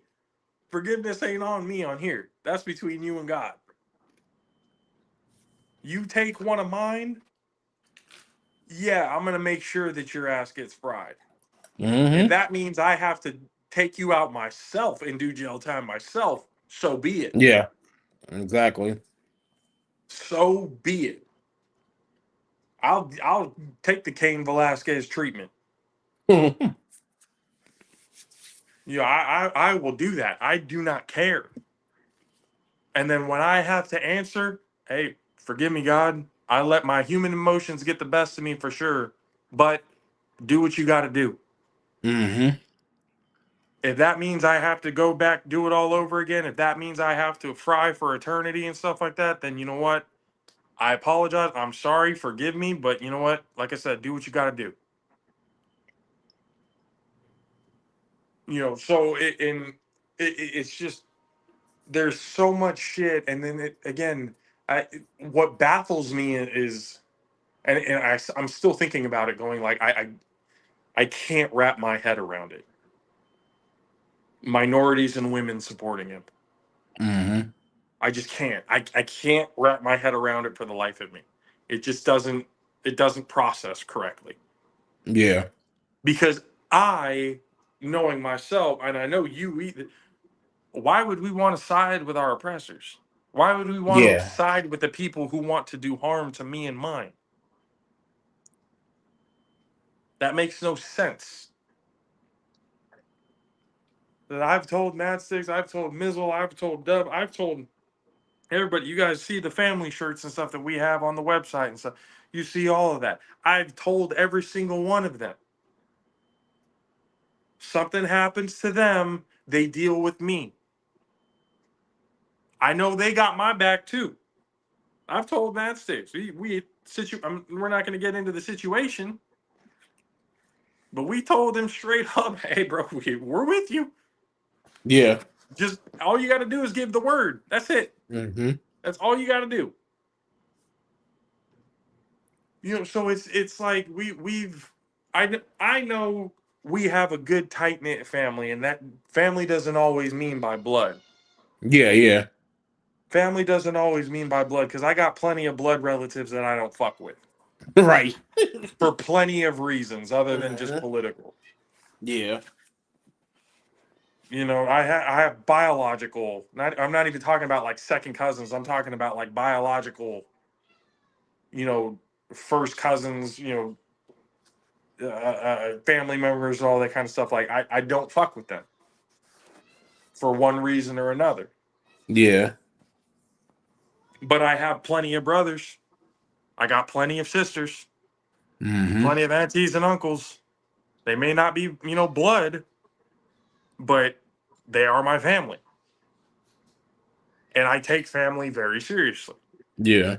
Forgiveness ain't on me on here. That's between you and God. You take one of mine, yeah, I'm gonna make sure that your ass gets fried. If that means I have to take you out myself and do jail time myself, so be it. Yeah, exactly. So be it. I'll take the Cain Velasquez treatment. I will do that. I do not care. And then when I have to answer, hey, forgive me, God. I let my human emotions get the best of me for sure. But do what you got to do. Mm-hmm. If that means I have to go back, do it all over again, if that means I have to fry for eternity and stuff like that, then you know what? I apologize. I'm sorry. Forgive me. But you know what? Like I said, do what you got to do. So it's just there's so much shit. And then again, what baffles me is, I'm still thinking about it going like, I can't wrap my head around it. Minorities and women supporting him. Mm-hmm. I just can't. I can't wrap my head around it for the life of me. It just doesn't process correctly. Yeah. Because knowing myself, and I know you, why would we want to side with our oppressors? Why would we want to Yeah. side with the people who want to do harm to me and mine? That makes no sense. That I've told Mad Sticks, I've told Mizzle, I've told Dub, I've told everybody. You guys see the family shirts and stuff that we have on the website and stuff. You see all of that. I've told every single one of them. Something happens to them, they deal with me. I know they got my back too. I've told Mad Sticks. We're not going to get into the situation, but we told him straight up, "Hey, bro, we're with you. Yeah. Just all you got to do is give the word. That's it. Mm-hmm. That's all you got to do." So it's like I know we have a good tight knit family, and that family doesn't always mean by blood. Yeah, yeah. Family doesn't always mean by blood because I got plenty of blood relatives that I don't fuck with Right. for plenty of reasons other than just Mm-hmm. political. Yeah. I have biological. I'm not even talking about like second cousins. I'm talking about like biological. You know, first cousins. Family members, all that kind of stuff. Like I don't fuck with them for one reason or another. Yeah. But I have plenty of brothers. I got plenty of sisters, Mm-hmm. plenty of aunties and uncles. They may not be, blood, but they are my family. And I take family very seriously. Yeah.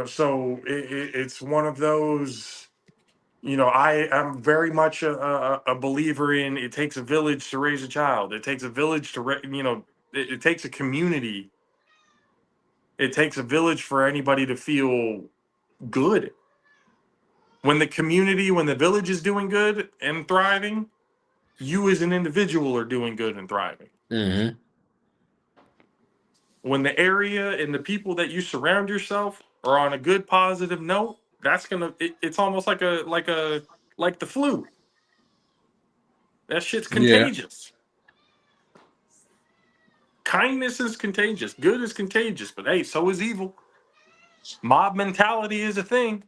So it's one of those, I am very much a believer in it takes a village to raise a child. It takes a village it takes a community. It takes a village for anybody to feel good. When the village is doing good and thriving, you as an individual are doing good and thriving. Mm-hmm. When the area and the people that you surround yourself are on a good positive note, it's almost like the flu. That shit's Yeah. contagious. Kindness is contagious. Good is contagious, but hey, so is evil. Mob mentality is a thing.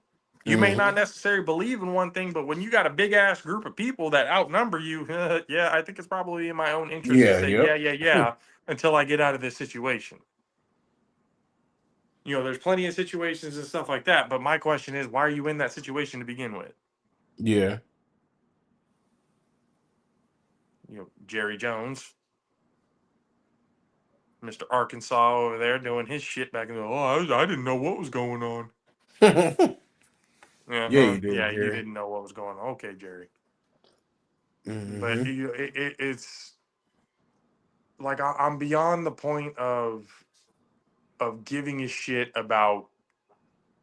You may Mm-hmm. not necessarily believe in one thing, but when you got a big ass group of people that outnumber you, yeah, I think it's probably in my own interest to Yeah. say, Yep. yeah, yeah, yeah, until I get out of this situation. There's plenty of situations and stuff like that. But my question is, why are you in that situation to begin with? Yeah. Jerry Jones, Mr. Arkansas over there doing his shit back in the. Oh, I didn't know what was going on. Yeah, Uh-huh. you did, Yeah, you Jerry. didn't know what was going on. Okay, Jerry. But Mm-hmm. it's like I'm beyond the point of giving a shit about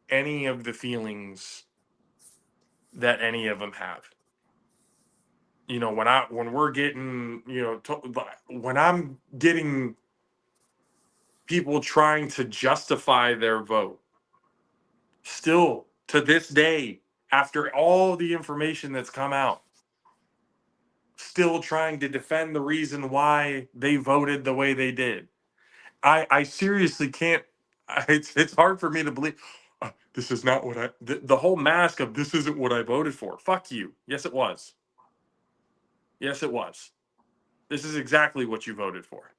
any of the feelings that any of them have. When we're getting, when I'm getting people trying to justify their vote. Still, to this day, after all the information that's come out, still trying to defend the reason why they voted the way they did. I seriously can't. It's hard for me to believe. This is not what the whole mask of this isn't what I voted for. Fuck you. Yes, it was. Yes, it was. This is exactly what you voted for.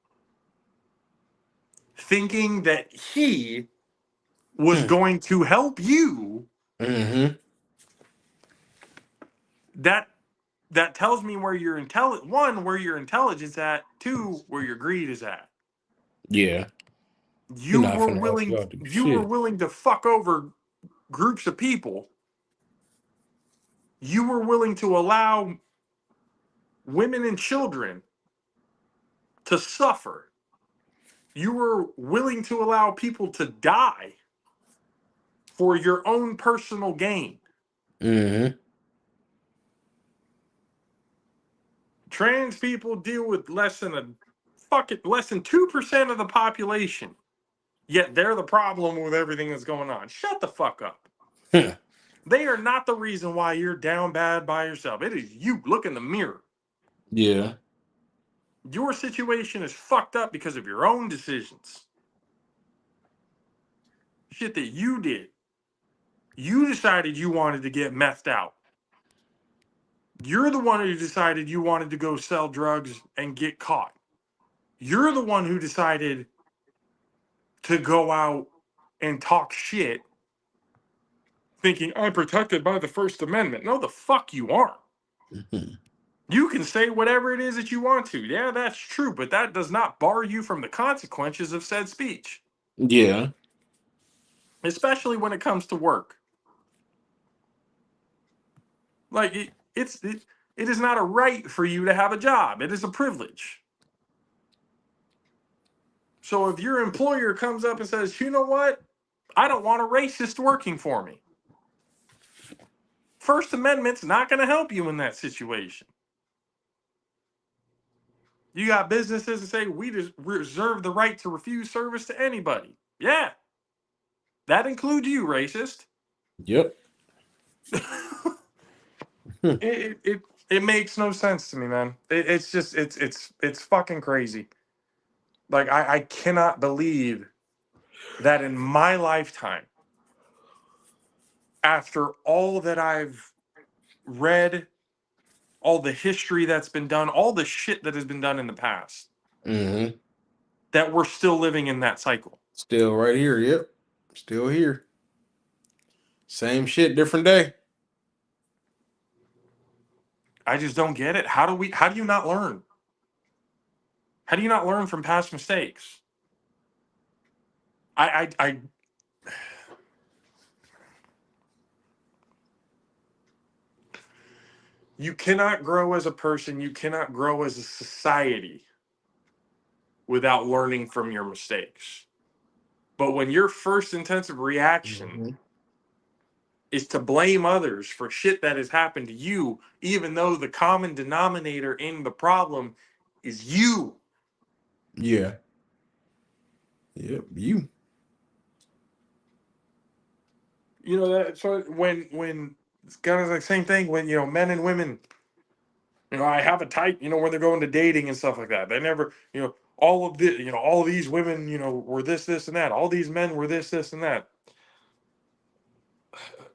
Thinking that he was going to help you. Mm-hmm. That tells me where your where your intelligence at, two, where your greed is at. Yeah. You're You not were finna help willing you out to you were shit. willing to fuck over groups of people. You were willing to allow women and children to suffer. You were willing to allow people to die for your own personal gain. Mm-hmm. Trans people deal with less than 2% of the population. Yet they're the problem with everything that's going on. Shut the fuck up. They are not the reason why you're down bad by yourself. It is you. Look in the mirror. Yeah. Your situation is fucked up because of your own decisions. Shit that you did. You decided you wanted to get methed out. You're the one who decided you wanted to go sell drugs and get caught. You're the one who decided to go out and talk shit thinking I'm protected by the First Amendment. No, the fuck you aren't. Mm-hmm. You can say whatever it is that you want to. Yeah, that's true, but that does not bar you from the consequences of said speech, Yeah. especially when it comes to work. Like it is not a right for you to have a job. It is a privilege. So if your employer comes up and says, "You know what? I don't want a racist working for me." First Amendment's not going to help you in that situation. You got businesses that say we just reserve the right to refuse service to anybody. Yeah, that includes you, racist. Yep. It makes no sense to me, man. It's just it's fucking crazy. Like I cannot believe that in my lifetime, after all that I've read, all the history that's been done, all the shit that has been done in the past, Mm-hmm. that we're still living in that cycle. Still right here. Yep. Still here. Same shit, different day. I just don't get it. How do you not learn? How do you not learn from past mistakes? I You cannot grow as a person, you cannot grow as a society without learning from your mistakes. But when your first intensive reaction Mm-hmm. is to blame others for shit that has happened to you, even though the common denominator in the problem is you. Yeah. Yep. You. You know that. So when it's kind of like same thing when men and women. I have a type. When they're going to dating and stuff like that. They never. All of the. All of these women. Were this, and that. All these men were this, and that.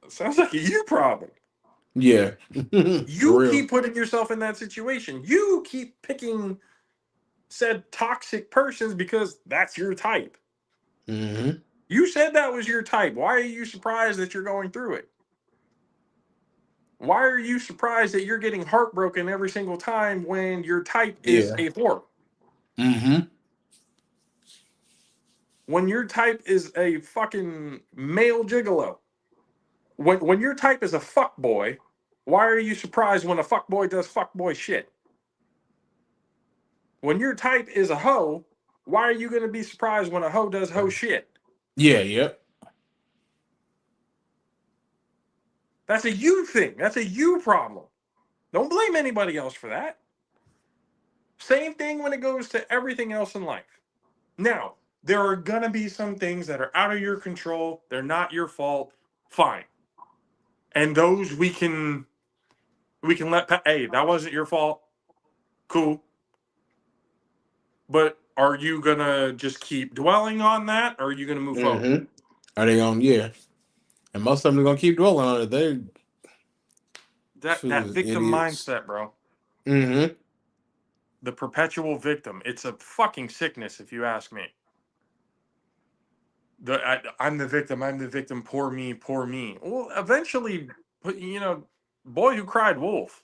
Sounds like a you problem. Yeah. For You real. keep putting yourself in that situation. You keep picking said toxic persons because that's your type. Mm-hmm. You said that was your type. Why are you surprised that you're going through it? Why are you surprised that you're getting heartbroken every single time when your type is Yeah. a whore? Mm-hmm. When your type is a fucking male gigolo? When your type is a fuck boy, why are you surprised when a fuck boy does fuck boy shit? When your type is a hoe, why are you going to be surprised when a hoe does hoe shit? Yeah. Yep. That's a you thing. That's a you problem. Don't blame anybody else for that. Same thing when it goes to everything else in life. Now, There are gonna be some things that are out of your control. They're not your fault. Fine. And those we can hey, that wasn't your fault. Cool. But are you gonna just keep dwelling on that, or are you gonna move forward? Mm-hmm. Are they on? Yeah. And most of them are gonna keep dwelling on it. They That victim idiots. mindset, bro. Mm-hmm. The perpetual victim. It's a fucking sickness, if you ask me. I'm the victim. I'm the victim. Poor me. Poor me. Well, eventually, boy who cried wolf.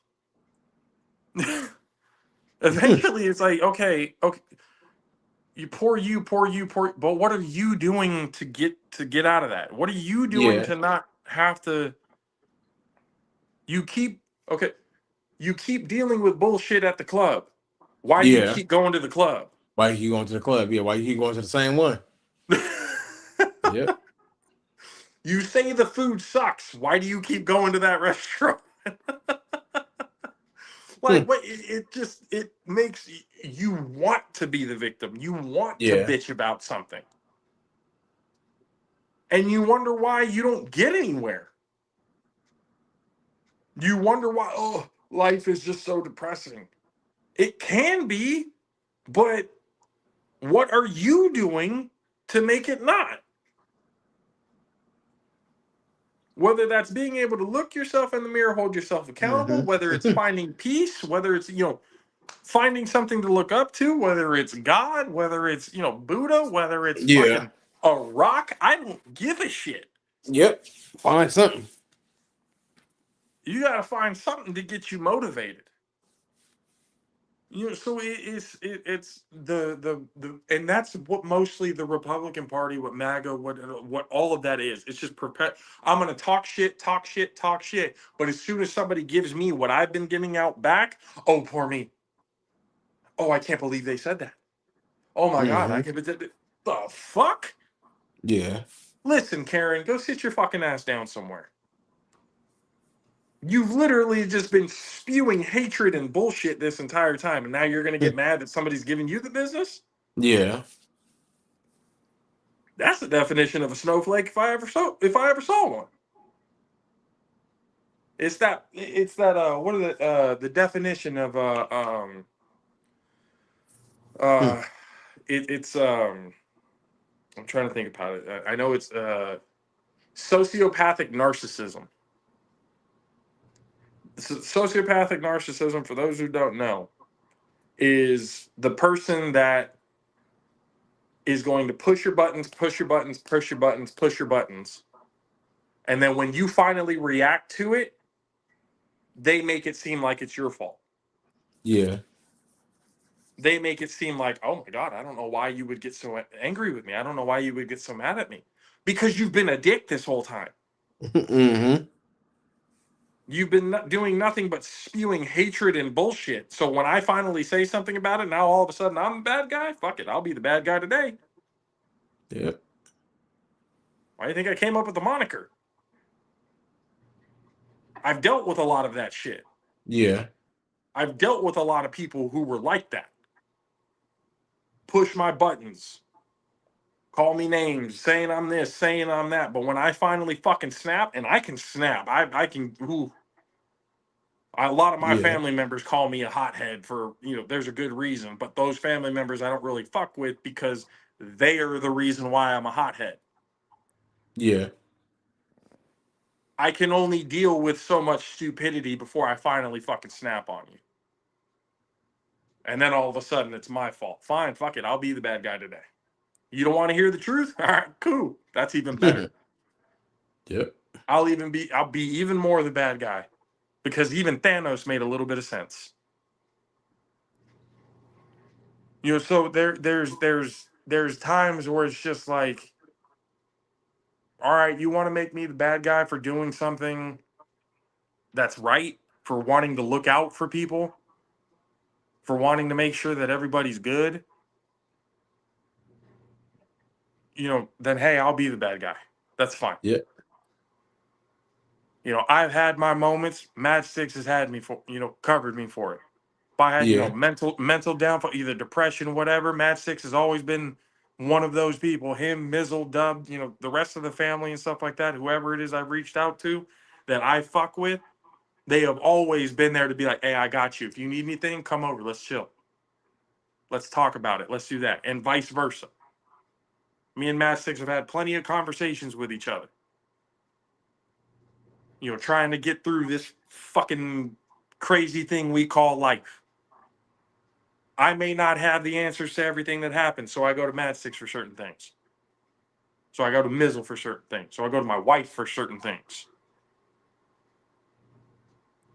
Eventually, it's like, okay, okay, you, poor you, poor. But what are you doing to get out of that? What are you doing Yeah. to not have to? You keep okay. You keep dealing with bullshit at the club. Why do you Yeah. keep going to the club? Why you going to the club? Yeah. Why you keep going to the same one? Yep. You say the food sucks. Why do you keep going to that restaurant? Hmm. Like, what? It makes you want to be the victim. You want to Yeah. bitch about something, and you wonder why you don't get anywhere. You wonder why. Oh, life is just so depressing. It can be, but what are you doing to make it not? Whether that's being able to look yourself in the mirror, hold yourself accountable, whether it's Mm-hmm. finding peace, whether it's, finding something to look up to, whether it's God, whether it's, Buddha, whether it's Yeah. fucking a rock, I don't give a shit. Yep. Find something. You got to find something to get you motivated. So it's the and that's what mostly the Republican Party, what MAGA, what all of that is. It's just I'm gonna talk shit, talk shit, talk shit. But as soon as somebody gives me what I've been giving out back, oh poor me. Oh, I can't believe they said that. Oh my God, I Mm-hmm. can. The fuck? Yeah. Listen, Karen, go sit your fucking ass down somewhere. You've literally just been spewing hatred and bullshit this entire time, and now you're gonna get mad that somebody's giving you the business? Yeah. That's the definition of a snowflake if I ever saw one. It's that what are the definition of Hmm. uh it's I'm trying to think about it. I know it's sociopathic narcissism. Sociopathic narcissism, for those who don't know, is the person that is going to push your buttons, push your buttons, push your buttons, push your buttons. And then when you finally react to it, they make it seem like it's your fault. Yeah. They make it seem like, oh my God, I don't know why you would get so angry with me. I don't know why you would get so mad at me. Because you've been a dick this whole time. Mm-hmm. You've been doing nothing but spewing hatred and bullshit. So when I finally say something about it, now all of a sudden I'm the bad guy? Fuck it, I'll be the bad guy today. Yep. Why do you think I came up with the moniker? I've dealt with a lot of that shit. Yeah. I've dealt with a lot of people who were like that. Push my buttons, call me names, saying I'm this, saying I'm that. But when I finally fucking snap, and I can snap, I can. Ooh, a lot of my Yeah. family members call me a hothead for, there's a good reason. But those family members I don't really fuck with because they are the reason why I'm a hothead. Yeah. I can only deal with so much stupidity before I finally fucking snap on you. And then all of a sudden it's my fault. Fine, fuck it. I'll be the bad guy today. You don't want to hear the truth? All right, cool. That's even better. Yep. I'll be even more the bad guy because even Thanos made a little bit of sense. So there's times where it's just like, all right, you want to make me the bad guy for doing something that's right, for wanting to look out for people, for wanting to make sure that everybody's good, then hey, I'll be the bad guy. That's fine. Yep. I've had my moments. Matchsticks has had me for, covered me for it. If I had, Yeah. mental downfall, either depression, whatever, Matchsticks has always been one of those people, him, Mizzle, Dub, you know, the rest of the family and stuff like that, whoever it is I've reached out to that I fuck with, they have always been there to be like, hey, I got you. If you need anything, come over. Let's chill. Let's talk about it. Let's do that. And vice versa. Me and Matt Six have had plenty of conversations with each other. You know, trying to get through this fucking crazy thing we call life. I may not have the answers to everything that happens, so I go to Mad Six for certain things. So I go to Mizzle for certain things. So I go to my wife for certain things.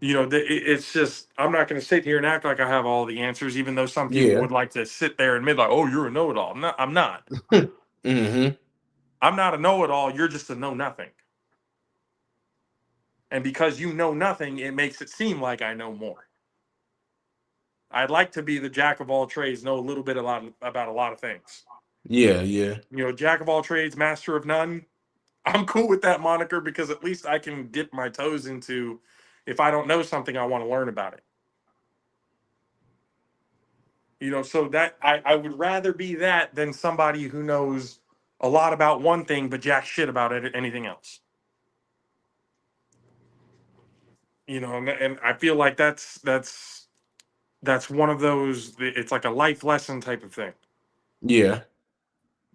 You know, it's just, I'm not going to sit here and act like I have all the answers, even though some people Yeah. would like to sit there and admit, like, oh, you're a know it all. I'm not. Mm-hmm. I'm not a know it all. You're just a know nothing. And because you know nothing, it makes it seem like I know more. I'd like to be the jack of all trades, know a little bit about a lot of things. Yeah, yeah. You know, jack of all trades, master of none. I'm cool with that moniker because at least I can dip my toes into, if I don't know something, I want to learn about it. You know, so that I would rather be that than somebody who knows a lot about one thing but jack shit about anything else. You know, and I feel like that's one of those. It's like a life lesson type of thing. Yeah.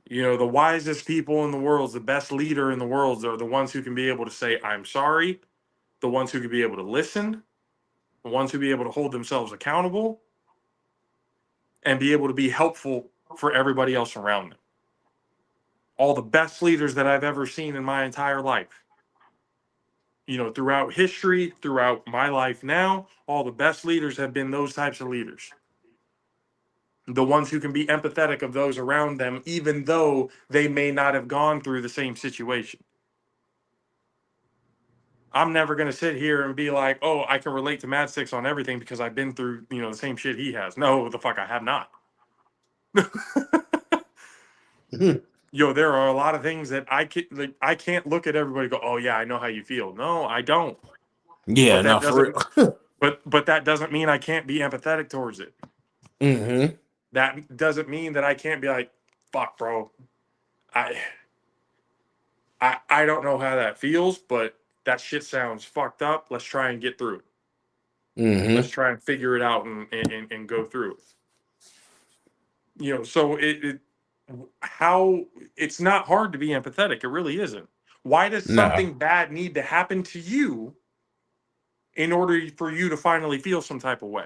You know, the wisest people in the world, the best leader in the world, are the ones who can be able to say, I'm sorry, the ones who can be able to listen, the ones who be able to hold themselves accountable, and be able to be helpful for everybody else around them. All the best leaders that I've ever seen in my entire life, you know, throughout history, throughout my life now, all the best leaders have been those types of leaders. The ones who can be empathetic of those around them, even though they may not have gone through the same situation. I'm never going to sit here and be like, oh, I can relate to Mad Six on everything because I've been through, you know, the same shit he has. No, the fuck, I have not. Yo, there are a lot of things that I can't look at everybody and go, oh yeah, I know how you feel. No, I don't. Yeah, But that no, for doesn't real. but that doesn't mean I can't be empathetic towards it. Mm-hmm. That doesn't mean that I can't be like, fuck, bro. I I don't know how that feels, but that shit sounds fucked up. Let's try and get through it. Let's Mm-hmm. try and figure it out and go through it. You know, so how it's not hard to be empathetic. It really isn't. Why does No. something bad need to happen to you in order for you to finally feel some type of way?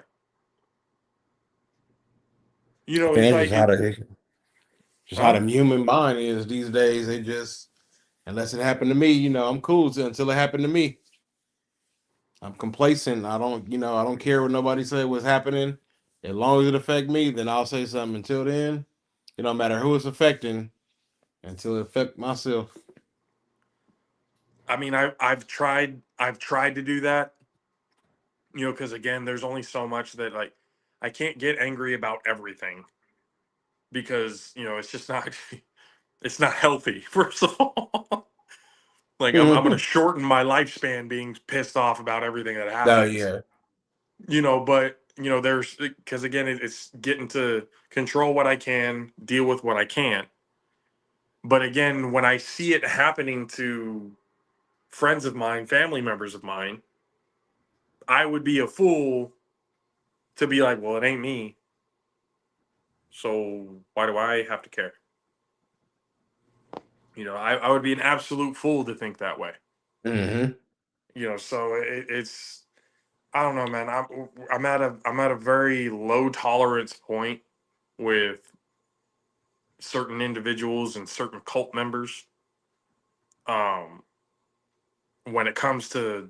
You I know, think it's that's like just how huh? the human mind is these days. They just, unless it happened to me, I'm cool until it happened to me. I'm complacent. I don't care what nobody said was happening. As long as it affect me, then I'll say something. Until then, it don't matter who it's affecting until it affect myself. I mean, I've tried to do that. You know, because again, there's only so much that like I can't get angry about everything because you know it's just not it's not healthy. First of all, like I'm gonna Oh shorten my lifespan being pissed off about everything that happens. yeah. You know, but you know, there's because again, it's getting to control what I can, deal with what I can't. But again, when I see it happening to friends of mine, family members of mine, I would be a fool to be like, well, it ain't me. So why do I have to care? You know, I would be an absolute fool to think that way. Mm-hmm. You know, so it's I don't know, man. I'm at a very low tolerance point with certain individuals and certain cult members. Um, when it comes to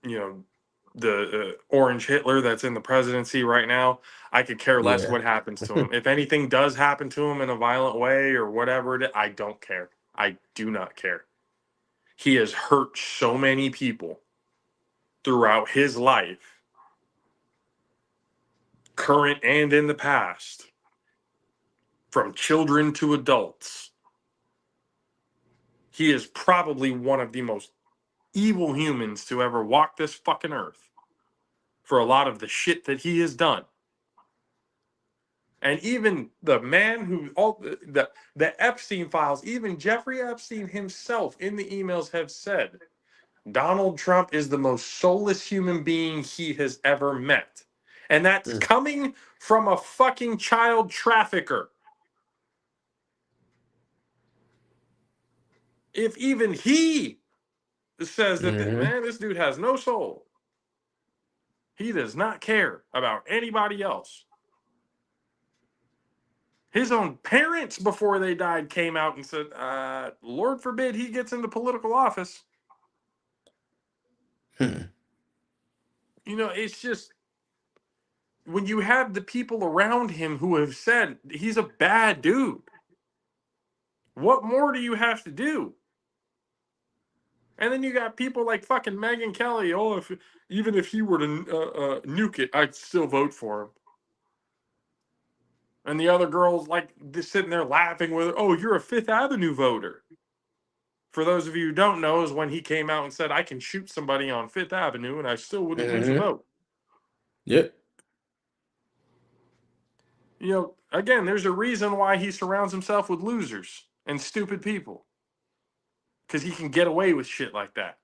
you know the orange Hitler that's in the presidency right now, I could care less Yeah. what happens to him. If anything does happen to him in a violent way or whatever, I don't care. I do not care. He has hurt so many people throughout his life, current and in the past, from children to adults. He is probably one of the most evil humans to ever walk this fucking earth for a lot of the shit that he has done. And even the man who all the Epstein files, even Jeffrey Epstein himself in the emails have said Donald Trump is the most soulless human being he has ever met. And that's Mm. coming from a fucking child trafficker. If even he says that, Mm-hmm. man, this dude has no soul, he does not care about anybody else. His own parents, before they died, came out and said, Lord forbid he gets into political office. Hmm. You know, it's just when you have the people around him who have said he's a bad dude, what more do you have to do? And then you got people like fucking Megyn Kelly. Oh, if even if he were to nuke it, I'd still vote for him. And the other girls like just sitting there laughing with her. Oh, you're a Fifth Avenue voter. For those of you who don't know, is when he came out and said, I can shoot somebody on Fifth Avenue and I still wouldn't lose a Mm-hmm. vote. Yep. You know, again, there's a reason why he surrounds himself with losers and stupid people. Because he can get away with shit like that.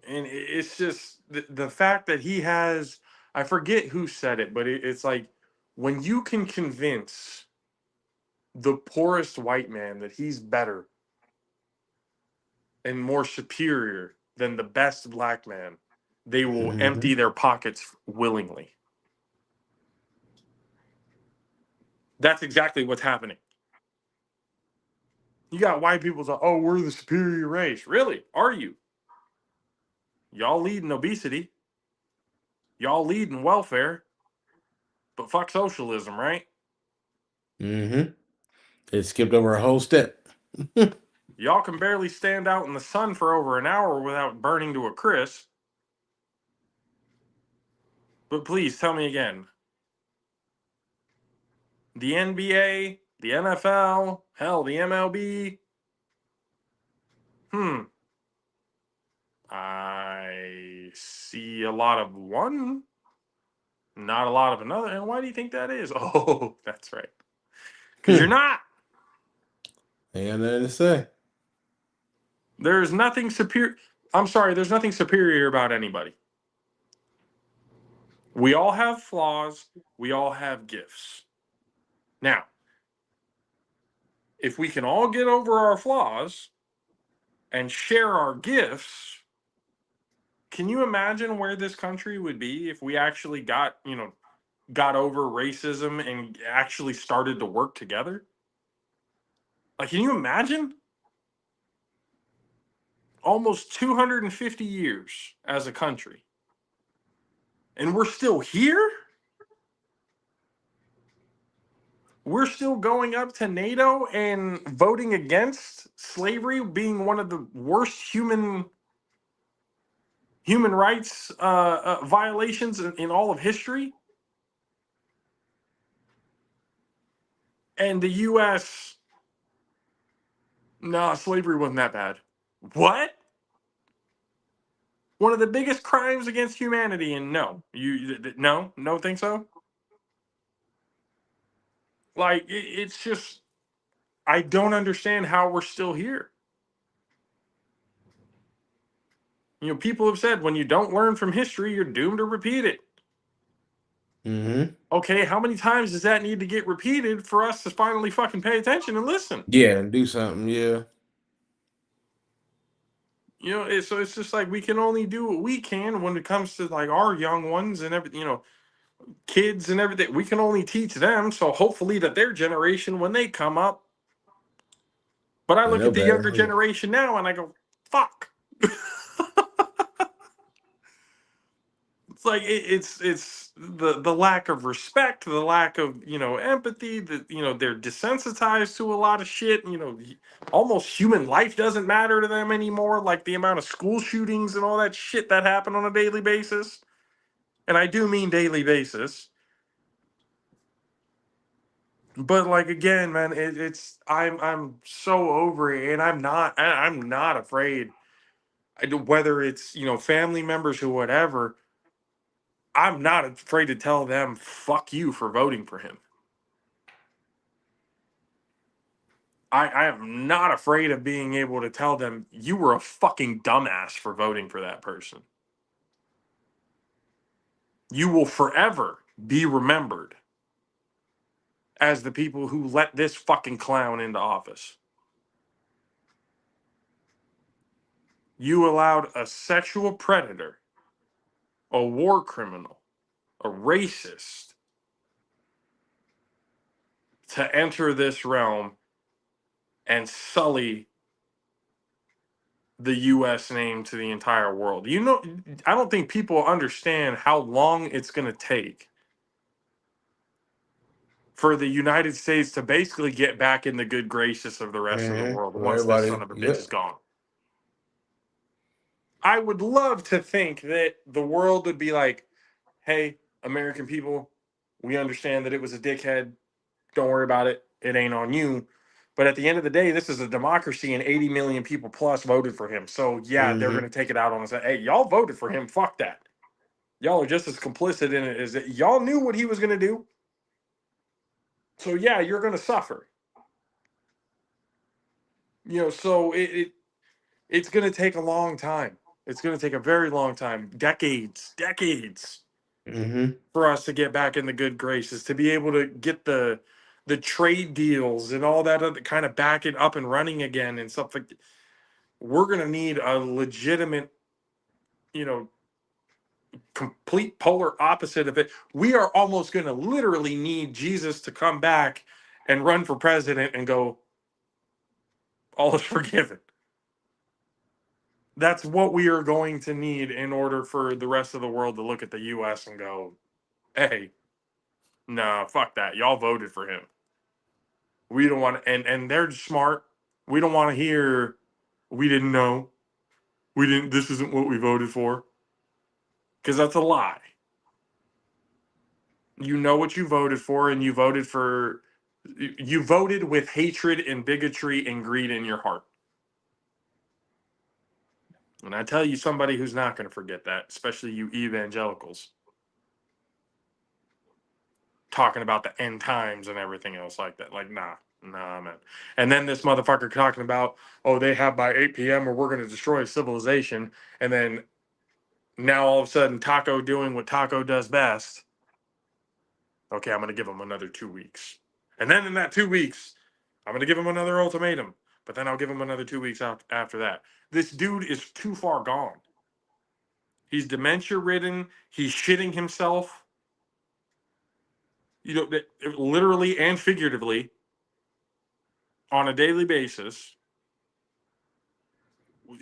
And it's just the fact that he has, I forget who said it, but it's like when you can convince the poorest white man that he's better and more superior than the best black man, they will Mm-hmm. empty their pockets willingly. That's exactly what's happening. You got white people say, oh, we're the superior race. Really? Are you? Y'all lead in obesity. Y'all lead in welfare. But fuck socialism, right? Mm-hmm. It skipped over a whole step. Y'all can barely stand out in the sun for over an hour without burning to a crisp. But please tell me again. The NBA, the NFL, hell, the MLB. I see a lot of one, not a lot of another. And why do you think that is? Oh, that's right. Because you're not. Ain't got nothing to say. There's nothing superior. I'm sorry, there's nothing superior about anybody. We all have flaws. We all have gifts. Now, if we can all get over our flaws and share our gifts, can you imagine where this country would be if we actually got over racism and actually started to work together? Like, can you imagine? Almost 250 years as a country. And we're still here? We're still going up to NATO and voting against slavery being one of the worst human rights violations in all of history. And the U.S., nah, slavery wasn't that bad. What? One of the biggest crimes against humanity, and no, no, think so. Like it's just, I don't understand how we're still here. You know, people have said when you don't learn from history, you're doomed to repeat it. Mm-hmm. Okay, how many times does that need to get repeated for us to finally fucking pay attention and listen? Yeah, and do something. Yeah. You know, so it's just like we can only do what we can when it comes to like our young ones and everything, kids and everything. We can only teach them. So hopefully that their generation, when they come up, but I I look know at the better. younger Yeah. generation now and I go, fuck. It's like it's the lack of respect, the lack of empathy. That they're desensitized to a lot of shit. Almost human life doesn't matter to them anymore. Like the amount of school shootings and all that shit that happen on a daily basis, and I do mean daily basis. But like again, man, it's I'm so over it, and I'm not afraid. Whether it's family members or whatever. I'm not afraid to tell them, fuck you for voting for him. I am not afraid of being able to tell them, you were a fucking dumbass for voting for that person. You will forever be remembered as the people who let this fucking clown into office. You allowed a sexual predator, a war criminal, a racist to enter this realm and sully the US name to the entire world. You know, I don't think people understand how long it's going to take for the United States to basically get back in the good graces of the rest of the world Well, once this son everybody, of a bitch yep. is gone. I would love to think that the world would be like, hey, American people, we understand that it was a dickhead. Don't worry about it. It ain't on you. But at the end of the day, this is a democracy and 80 million people plus voted for him. So, yeah, they're going to take it out on us. Hey, y'all voted for him. Fuck that. Y'all are just as complicit in it as that. Y'all knew what he was going to do. So, yeah, you're going to suffer. You know, so it's going to take a long time. It's going to take a very long time, decades for us to get back in the good graces, to be able to get the trade deals and all that other kind of back it up and running again and stuff like that. We're going to need a legitimate, you know, complete polar opposite of it. We are almost going to literally need Jesus to come back and run for president and go, all is forgiven. That's what we are going to need in order for the rest of the world to look at the US and go, hey, nah, fuck that. Y'all voted for him. We don't want to, and they're smart. We don't want to hear, we didn't know. We didn't, this isn't what we voted for. Because that's a lie. You know what you voted for, and you voted with hatred and bigotry and greed in your heart. And I tell you, somebody who's not going to forget that, especially you evangelicals, talking about the end times and everything else like that. Like, nah, man. And then this motherfucker talking about, oh, they have by 8 p.m. or we're going to destroy civilization. And then now all of a sudden, Taco doing what Taco does best. Okay, I'm going to give him another 2 weeks. And then in that 2 weeks, I'm going to give him another ultimatum. But then I'll give him another 2 weeks after that. This dude is too far gone. He's dementia ridden. He's shitting himself. You know, literally and figuratively on a daily basis.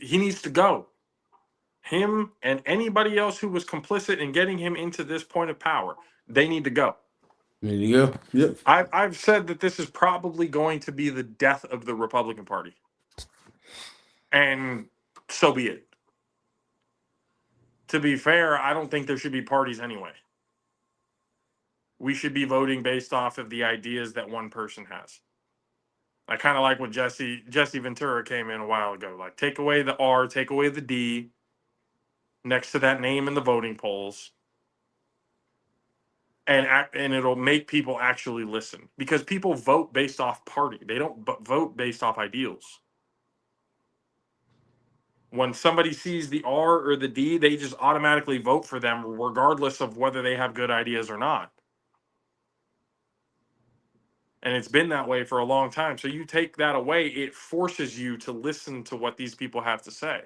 He needs to go. Him and anybody else who was complicit in getting him into this point of power, they need to go. There you go. Yep. I've said that this is probably going to be the death of the Republican Party. And so be it. To be fair, I don't think there should be parties anyway. We should be voting based off of the ideas that one person has. I kind of like what Jesse Ventura came in a while ago. Like, take away the R, take away the D next to that name in the voting polls, and it'll make people actually listen, because people vote based off party. They don't vote based off ideals. When somebody sees the R or the D, they just automatically vote for them regardless of whether they have good ideas or not. And it's been that way for a long time. So you take that away, it forces you to listen to what these people have to say.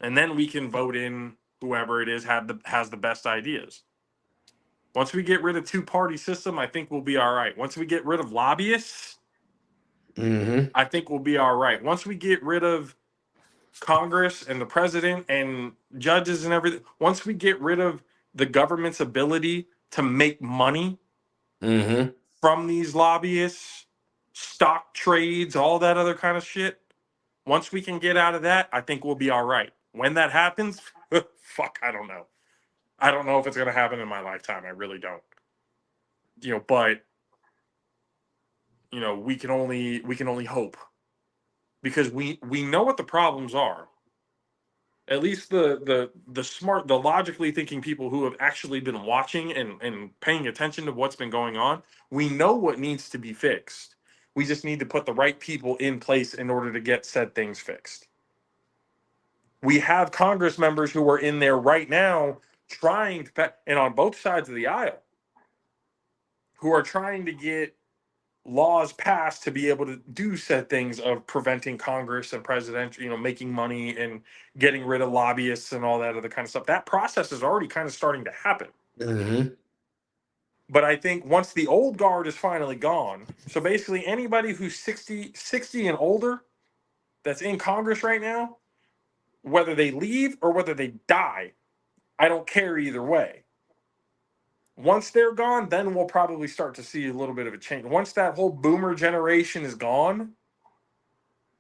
And then we can vote in whoever it is has the best ideas. Once we get rid of two-party system, I think we'll be all right. Once we get rid of lobbyists, I think we'll be all right. Once we get rid of Congress and the president and judges and everything, once we get rid of the government's ability to make money from these lobbyists, stock trades, all that other kind of shit, once we can get out of that, I think we'll be all right. When that happens, fuck, I don't know. I don't know if it's going to happen in my lifetime. I really don't. You know, but you know, we can only hope, because we know what the problems are. At least the smart, the logically thinking people who have actually been watching and paying attention to what's been going on, we know what needs to be fixed. We just need to put the right people in place in order to get said things fixed. We have Congress members who are in there right now trying to, and on both sides of the aisle, who are trying to get laws passed to be able to do said things of preventing Congress and presidential, making money and getting rid of lobbyists and all that other kind of stuff. That process is already kind of starting to happen. Mm-hmm. But I think once the old guard is finally gone, so basically anybody who's 60 and older that's in Congress right now, whether they leave or whether they die, I don't care either way. Once they're gone, then we'll probably start to see a little bit of a change. Once that whole boomer generation is gone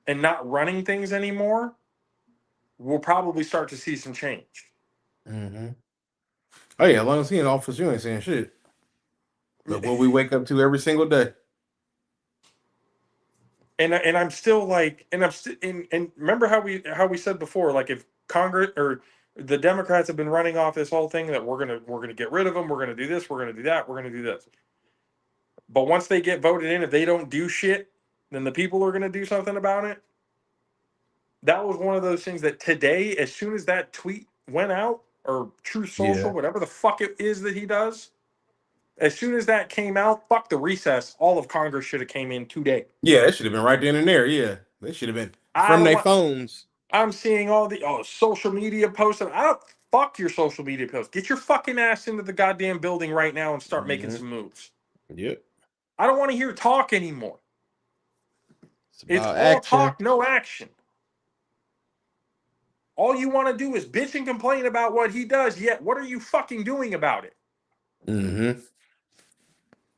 and not running things anymore, we'll probably start to see some change. Mm-hmm. Oh yeah, as long as he in office, you ain't saying shit. But what we wake up to every single day. And I'm still like, and remember how we said before, like if Congress or the Democrats have been running off this whole thing that we're gonna get rid of them, we're gonna do this, we're gonna do that, we're gonna do this. But once they get voted in, if they don't do shit, then the people are gonna do something about it. That was one of those things that today, as soon as that tweet went out, or True Social, Yeah. whatever the fuck it is that he does, as soon as that came out, fuck the recess. All of Congress should have came in today. Yeah, that should have been right then and there. Yeah, they should have been I from don't their want. phones. I'm seeing all the social media posts. And I don't fuck your social media posts. Get your fucking ass into the goddamn building right now and start making Mm-hmm. some moves. Yep. I don't want to hear talk anymore. It's It's about all action. talk, no action. All you want to do is bitch and complain about what he does. Yet, what are you fucking doing about it? Mm-hmm.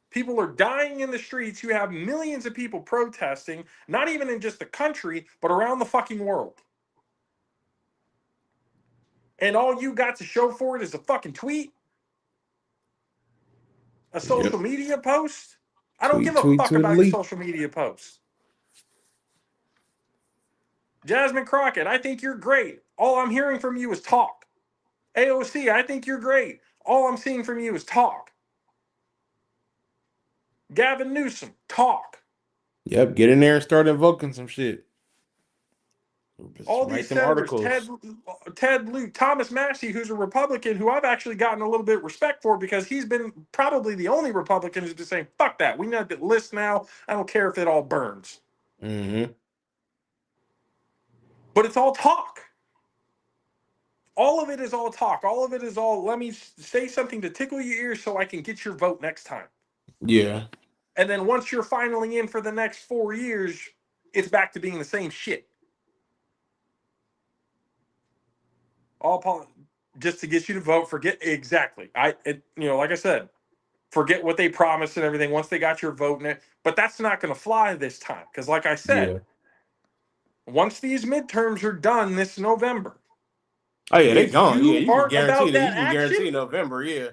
People are dying in the streets. You have millions of people protesting, not even in just the country, but around the fucking world. And all you got to show for it is a fucking tweet, a social Yep. media post. I don't Tweet, give a tweet, fuck tweet, about your leak. social media posts. Jasmine Crockett, I think you're great. All I'm hearing from you is talk. AOC, I think you're great. All I'm seeing from you is talk. Gavin Newsom, talk. Yep. Get in there and start invoking some shit. Just All write these them senators, Ted articles. Lieu, Thomas Massey, who's a Republican, who I've actually gotten a little bit of respect for because he's been probably the only Republican who's been saying, fuck that. We need that list now. I don't care if it all burns. Mm-hmm. But it's all talk. All of it is all talk. All of it is all, let me say something to tickle your ears so I can get your vote next time. Yeah. And then once you're finally in for the next 4 years, it's back to being the same shit. Just to get you to vote. Forget exactly. Like I said, forget what they promised and everything once they got your vote in it. But that's not going to fly this time because, like I Yeah. said, once these midterms are done this November, Oh yeah, they if gone. Yeah, you you can aren't guarantee about that. that You can guarantee action, November. Yeah.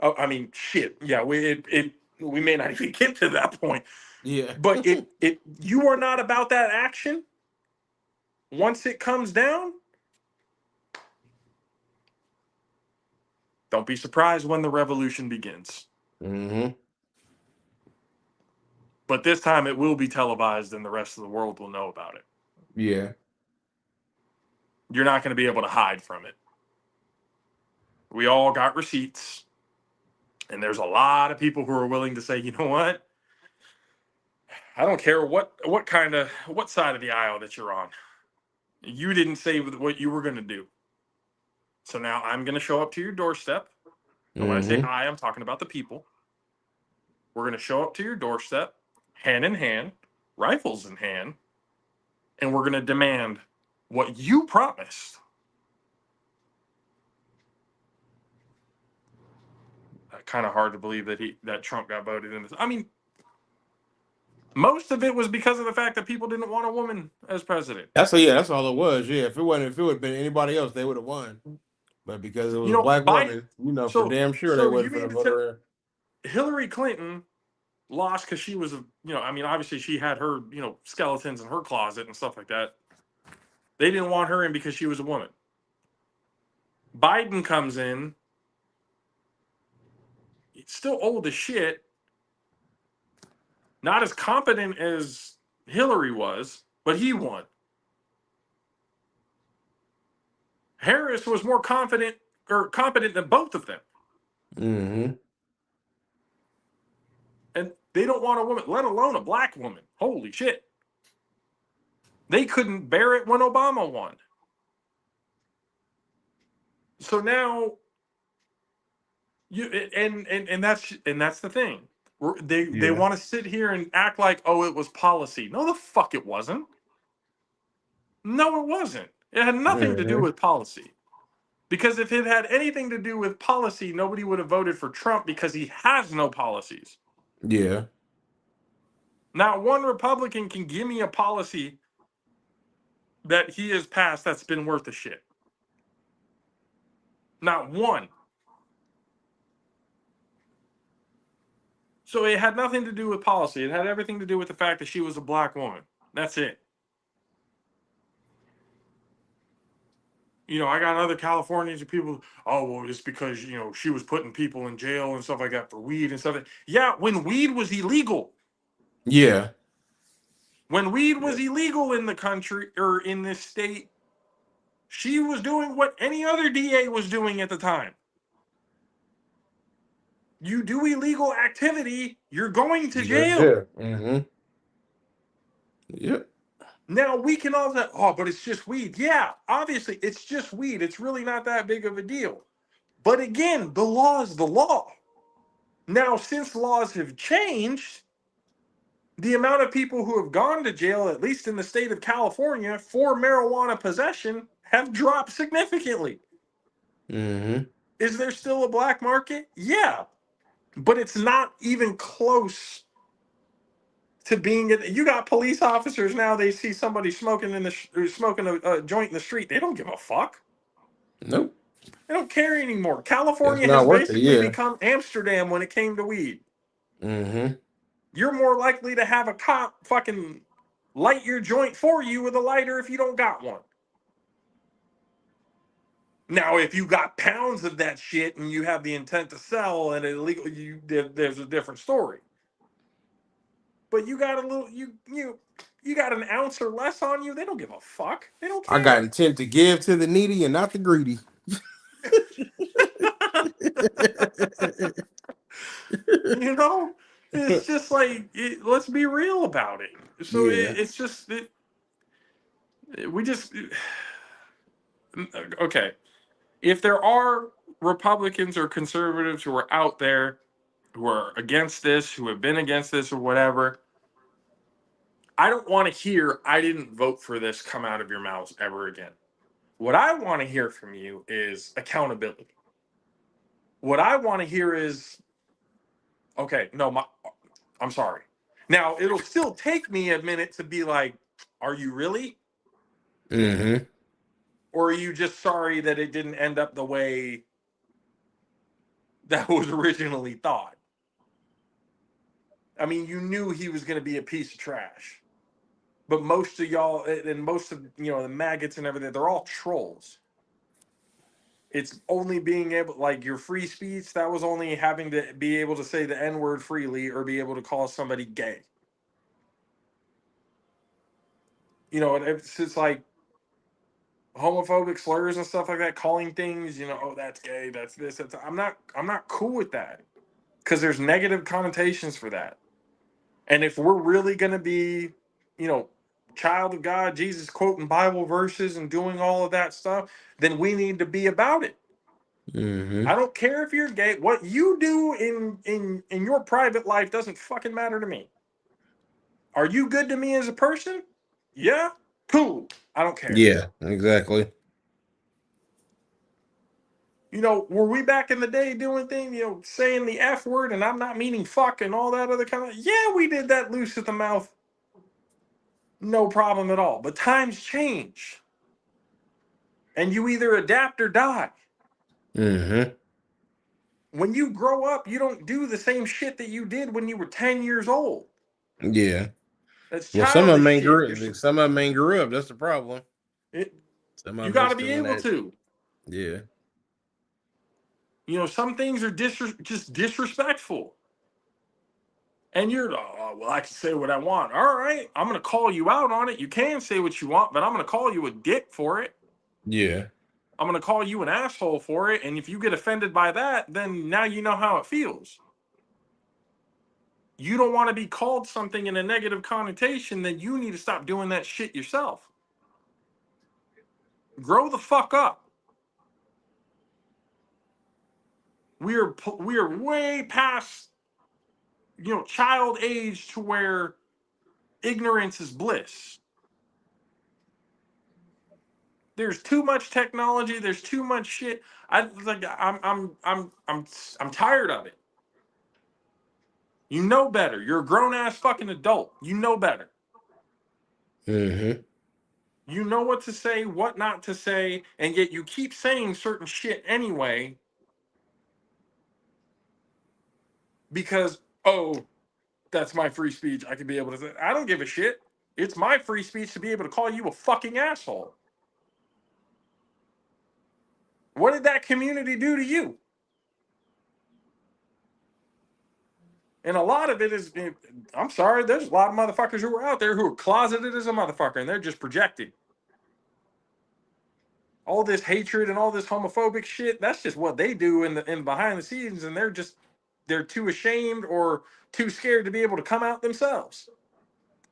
oh, I mean, shit. Yeah, we may not even get to that point. Yeah. But if you are not about that action, once it comes down, don't be surprised when the revolution begins. Mm-hmm. But this time it will be televised and the rest of the world will know about it. Yeah. You're not going to be able to hide from it. We all got receipts. And there's a lot of people who are willing to say, you know what? I don't care what side of the aisle that you're on. You didn't say what you were going to do. So now I'm going to show up to your doorstep. And when I say Mm-hmm. I, I'm talking about the people. We're going to show up to your doorstep, hand in hand, rifles in hand, and we're going to demand what you promised. Kind of hard to believe that Trump got voted in. I mean, most of it was because of the fact that people didn't want a woman as president. That's all it was. Yeah. If it would have been anybody else, they would have won. But because it was a black Biden. woman, for damn sure they You wasn't mean gonna to vote her in. Hillary Clinton lost because she was obviously she had her skeletons in her closet and stuff like that. They didn't want her in because she was a woman. Biden comes in, he's still old as shit, not as competent as Hillary was, but he won. Harris was more competent than both of them. Mm-hmm. And they don't want a woman, let alone a black woman. Holy shit. They couldn't bear it when Obama won. So now you and that's the thing. They Yeah. want to sit here and act like, oh, it was policy. No, the fuck it wasn't. No, it wasn't. It had nothing to do Mm-hmm. with policy. Because if it had anything to do with policy, nobody would have voted for Trump because he has no policies. Yeah. Not one Republican can give me a policy that he has passed that's been worth a shit. Not one. So it had nothing to do with policy. It had everything to do with the fact that she was a black woman. That's it. You know, I got other Californians and people, oh, well, it's because, you know, she was putting people in jail and stuff like that for weed and stuff. Yeah, when weed was illegal. Yeah. When weed Yeah. was illegal in the country or in this state, she was doing what any other DA was doing at the time. You do illegal activity, you're going to jail. Mm-hmm. Yep. Now we can all say, oh, but it's just weed. Yeah, obviously it's just weed. It's really not that big of a deal. But again, the law is the law. Now, since laws have changed, the amount of people who have gone to jail, at least in the state of California, for marijuana possession have dropped significantly. Mm-hmm. Is there still a black market? Yeah, but it's not even close to being. You got police officers now. They see somebody smoking smoking a joint in the street. They don't give a fuck. Nope. They don't care anymore. It's California has not worth it. basically Yeah. become Amsterdam when it came to weed. Mm-hmm. You're more likely to have a cop fucking light your joint for you with a lighter if you don't got one. Now, if you got pounds of that shit and you have the intent to sell and illegal, there's a different story. But you got a little, you got an ounce or less on you, they don't give a fuck. They don't I got care. intent to give to the needy and not the greedy. You know, it's just like let's be real about it. So Yeah. it's just we just okay. If there are Republicans or conservatives who are out there who are against this, who have been against this or whatever, I don't want to hear I didn't vote for this come out of your mouths ever again. What I want to hear from you is accountability. What I want to hear is, okay, no, I'm sorry. Now, it'll still take me a minute to be like, are you really? Mm-hmm. Or are you just sorry that it didn't end up the way that was originally thought? I mean, you knew he was going to be a piece of trash. But most of y'all and most of the maggots and everything, they're all trolls. It's only being able, like your free speech, that was only having to be able to say the N-word freely or be able to call somebody gay. It's like homophobic slurs and stuff like that, calling things, oh, that's gay, that's this, that's I'm not cool with that. Because there's negative connotations for that. And if we're really gonna be, child of God, Jesus quoting Bible verses and doing all of that stuff, then we need to be about it. Mm-hmm. I don't care if you're gay. What you do in your private life doesn't fucking matter to me. Are you good to me as a person? Yeah, cool. I don't care. Yeah, exactly. Were we back in the day doing things, saying the F word and I'm not meaning fuck and all that other kind of, yeah, we did that loose at the mouth. No problem at all. But times change. And you either adapt or die. Mm-hmm. When you grow up, you don't do the same shit that you did when you were 10 years old. Yeah. That's Well, some of them childish ain't shit. grew. Some of them ain't grew up. That's the problem. It, Some of you them got just to be still in able that. to. Yeah. You know, some things are just disrespectful. And you're, oh, well, I can say what I want. All right, I'm going to call you out on it. You can say what you want, but I'm going to call you a dick for it. Yeah. I'm going to call you an asshole for it. And if you get offended by that, then now you know how it feels. You don't want to be called something in a negative connotation, then you need to stop doing that shit yourself. Grow the fuck up. We are way past, you know, child age to where ignorance is bliss. There's too much technology. There's too much shit. I'm tired of it. You know better. You're a grown ass fucking adult. You know better. Mm-hmm. You know what to say, what not to say, and yet you keep saying certain shit anyway because, oh, that's my free speech. I can be able to say, I don't give a shit. It's my free speech to be able to call you a fucking asshole. What did that community do to you? And a lot of it is, I'm sorry, there's a lot of motherfuckers who are out there who are closeted as a motherfucker and they're just projecting. All this hatred and all this homophobic shit, that's just what they do in behind the scenes, and they're too ashamed or too scared to be able to come out themselves.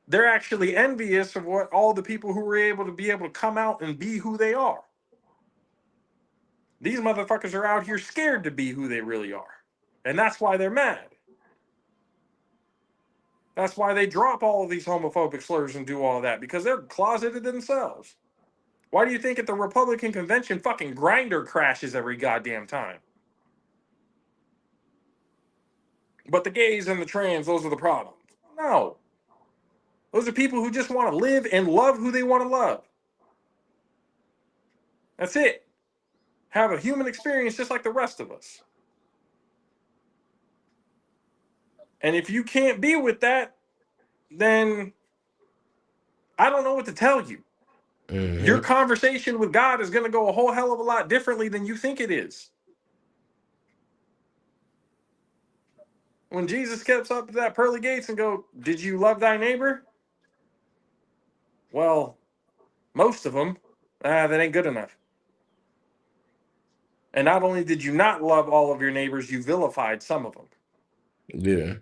They're actually envious of what all the people who were able to come out and be who they are. These motherfuckers are out here scared to be who they really are. And that's why they're mad. That's why they drop all of these homophobic slurs and do all that, because they're closeted themselves. Why do you think at the Republican convention fucking Grinder crashes every goddamn time? But the gays and the trans, those are the problems. No. Those are people who just want to live and love who they want to love. That's it. Have a human experience just like the rest of us. And if you can't be with that, then I don't know what to tell you. Mm-hmm. Your conversation with God is going to go a whole hell of a lot differently than you think it is. When Jesus steps up to that pearly gates and go, did you love thy neighbor? Well, most of them, that ain't good enough. And not only did you not love all of your neighbors, you vilified some of them. Yeah.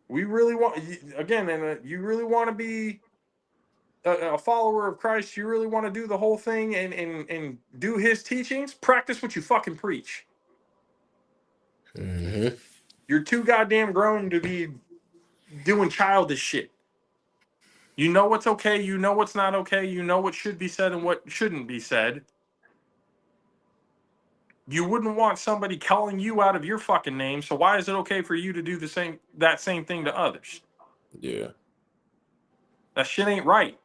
We really want, again, and you really want to be a follower of Christ, you really want to do the whole thing and do his teachings, practice what you fucking preach. Mm-hmm. You're too goddamn grown to be doing childish shit. You know what's okay, you know what's not okay, you know what should be said and what shouldn't be said. You wouldn't want somebody calling you out of your fucking name, so why is it okay for you to do that same thing to others? Yeah. That shit ain't right.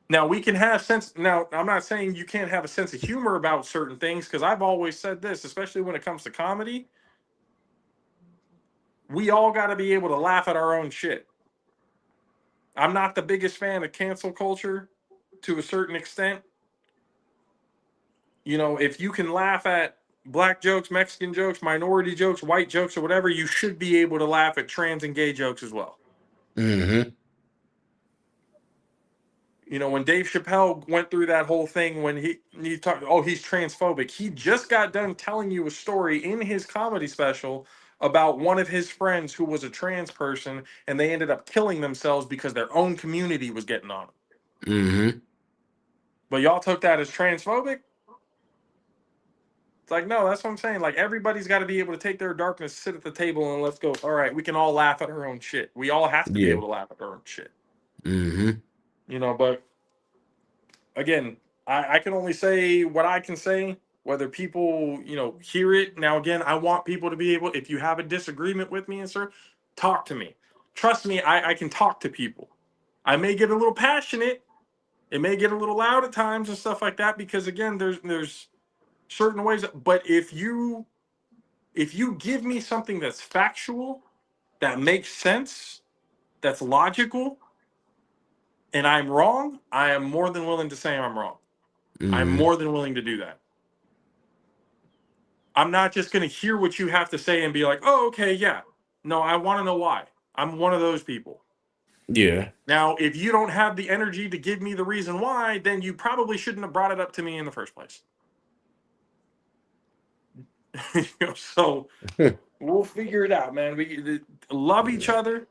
Now we can have sense. Now I'm not saying you can't have a sense of humor about certain things, because I've always said this, especially when it comes to comedy. We all got to be able to laugh at our own shit. I'm not the biggest fan of cancel culture to a certain extent. You know, if you can laugh at black jokes, Mexican jokes, minority jokes, white jokes, or whatever, you should be able to laugh at trans and gay jokes as well. Mm-hmm. You know, when Dave Chappelle went through that whole thing when he talked, oh, he's transphobic. He just got done telling you a story in his comedy special about one of his friends who was a trans person, and they ended up killing themselves because their own community was getting on them. Mm-hmm. But y'all took that as transphobic? It's like, no, that's what I'm saying. Like, everybody's got to be able to take their darkness, sit at the table, and let's go. All right, we can all laugh at our own shit. We all have to be Yeah. able to laugh at our own shit. Mm-hmm. You know, but again, I can only say what I can say, whether people, you know, hear it. Now, again, I want people to be able, if you have a disagreement with me, and sir, talk to me. Trust me, I can talk to people. I may get a little passionate. It may get a little loud at times and stuff like that, because again, there's certain ways. But if you give me something that's factual, that makes sense, that's logical, and I'm wrong, I am more than willing to say I'm wrong. I'm more than willing to do that. I'm not just going to hear what you have to say and be like, oh, okay, yeah. No, I want to know why. I'm one of those people. Yeah. Now, if you don't have the energy to give me the reason why, then you probably shouldn't have brought it up to me in the first place. So we'll figure it out, man. We love each other,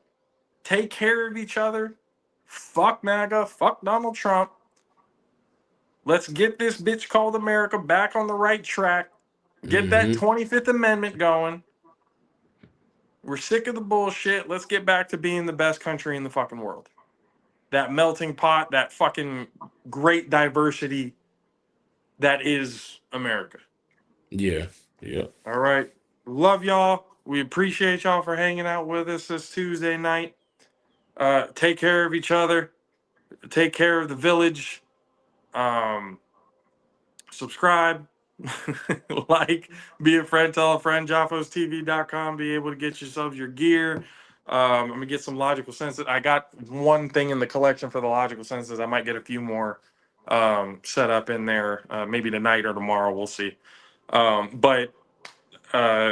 take care of each other. Fuck MAGA, fuck Donald Trump. Let's get this bitch called America back on the right track. Get that 25th Amendment going. We're sick of the bullshit. Let's get back to being the best country in the fucking world. That melting pot, that fucking great diversity that is America. Yeah. Yeah. All right. Love y'all. We appreciate y'all for hanging out with us this Tuesday night. Take care of each other. Take care of the village. Subscribe. Like, be a friend, tell a friend, JaffosTV.com. Be able to get yourselves your gear. I'm gonna get some logical senses. I got one thing in the collection for the logical senses. I might get a few more set up in there, maybe tonight or tomorrow. We'll see. But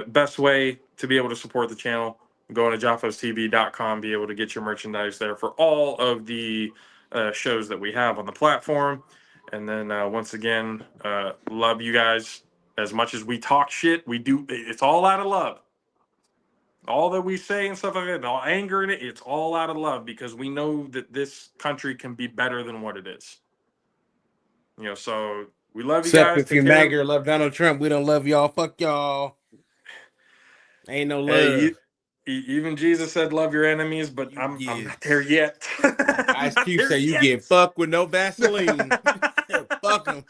best way to be able to support the channel, go to JaffosTV.com, be able to get your merchandise there for all of the shows that we have on the platform. And then once again, love you guys. As much as we talk shit, we do. It's all out of love. All that we say and stuff like that, all anger in it, it's all out of love because we know that this country can be better than what it is. You know, so we love you Except guys. if you MAGA or love Donald Trump, we don't love y'all. Fuck y'all. Ain't no love. Hey, even Jesus said, "Love your enemies," but I'm not there yet. Ice Cube say you get fucked with no Vaseline. Fuck them.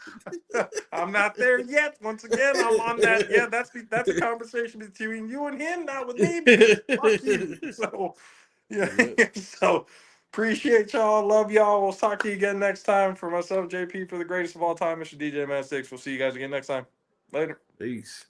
I'm not there yet. Once again, I'm on that. Yeah, that's a conversation between you and him, not with me. Because fuck you. So, yeah. So, appreciate y'all. Love y'all. We'll talk to you again next time. For myself, JP, for the greatest of all time, Mr. DJ Man 6. We'll see you guys again next time. Later. Peace.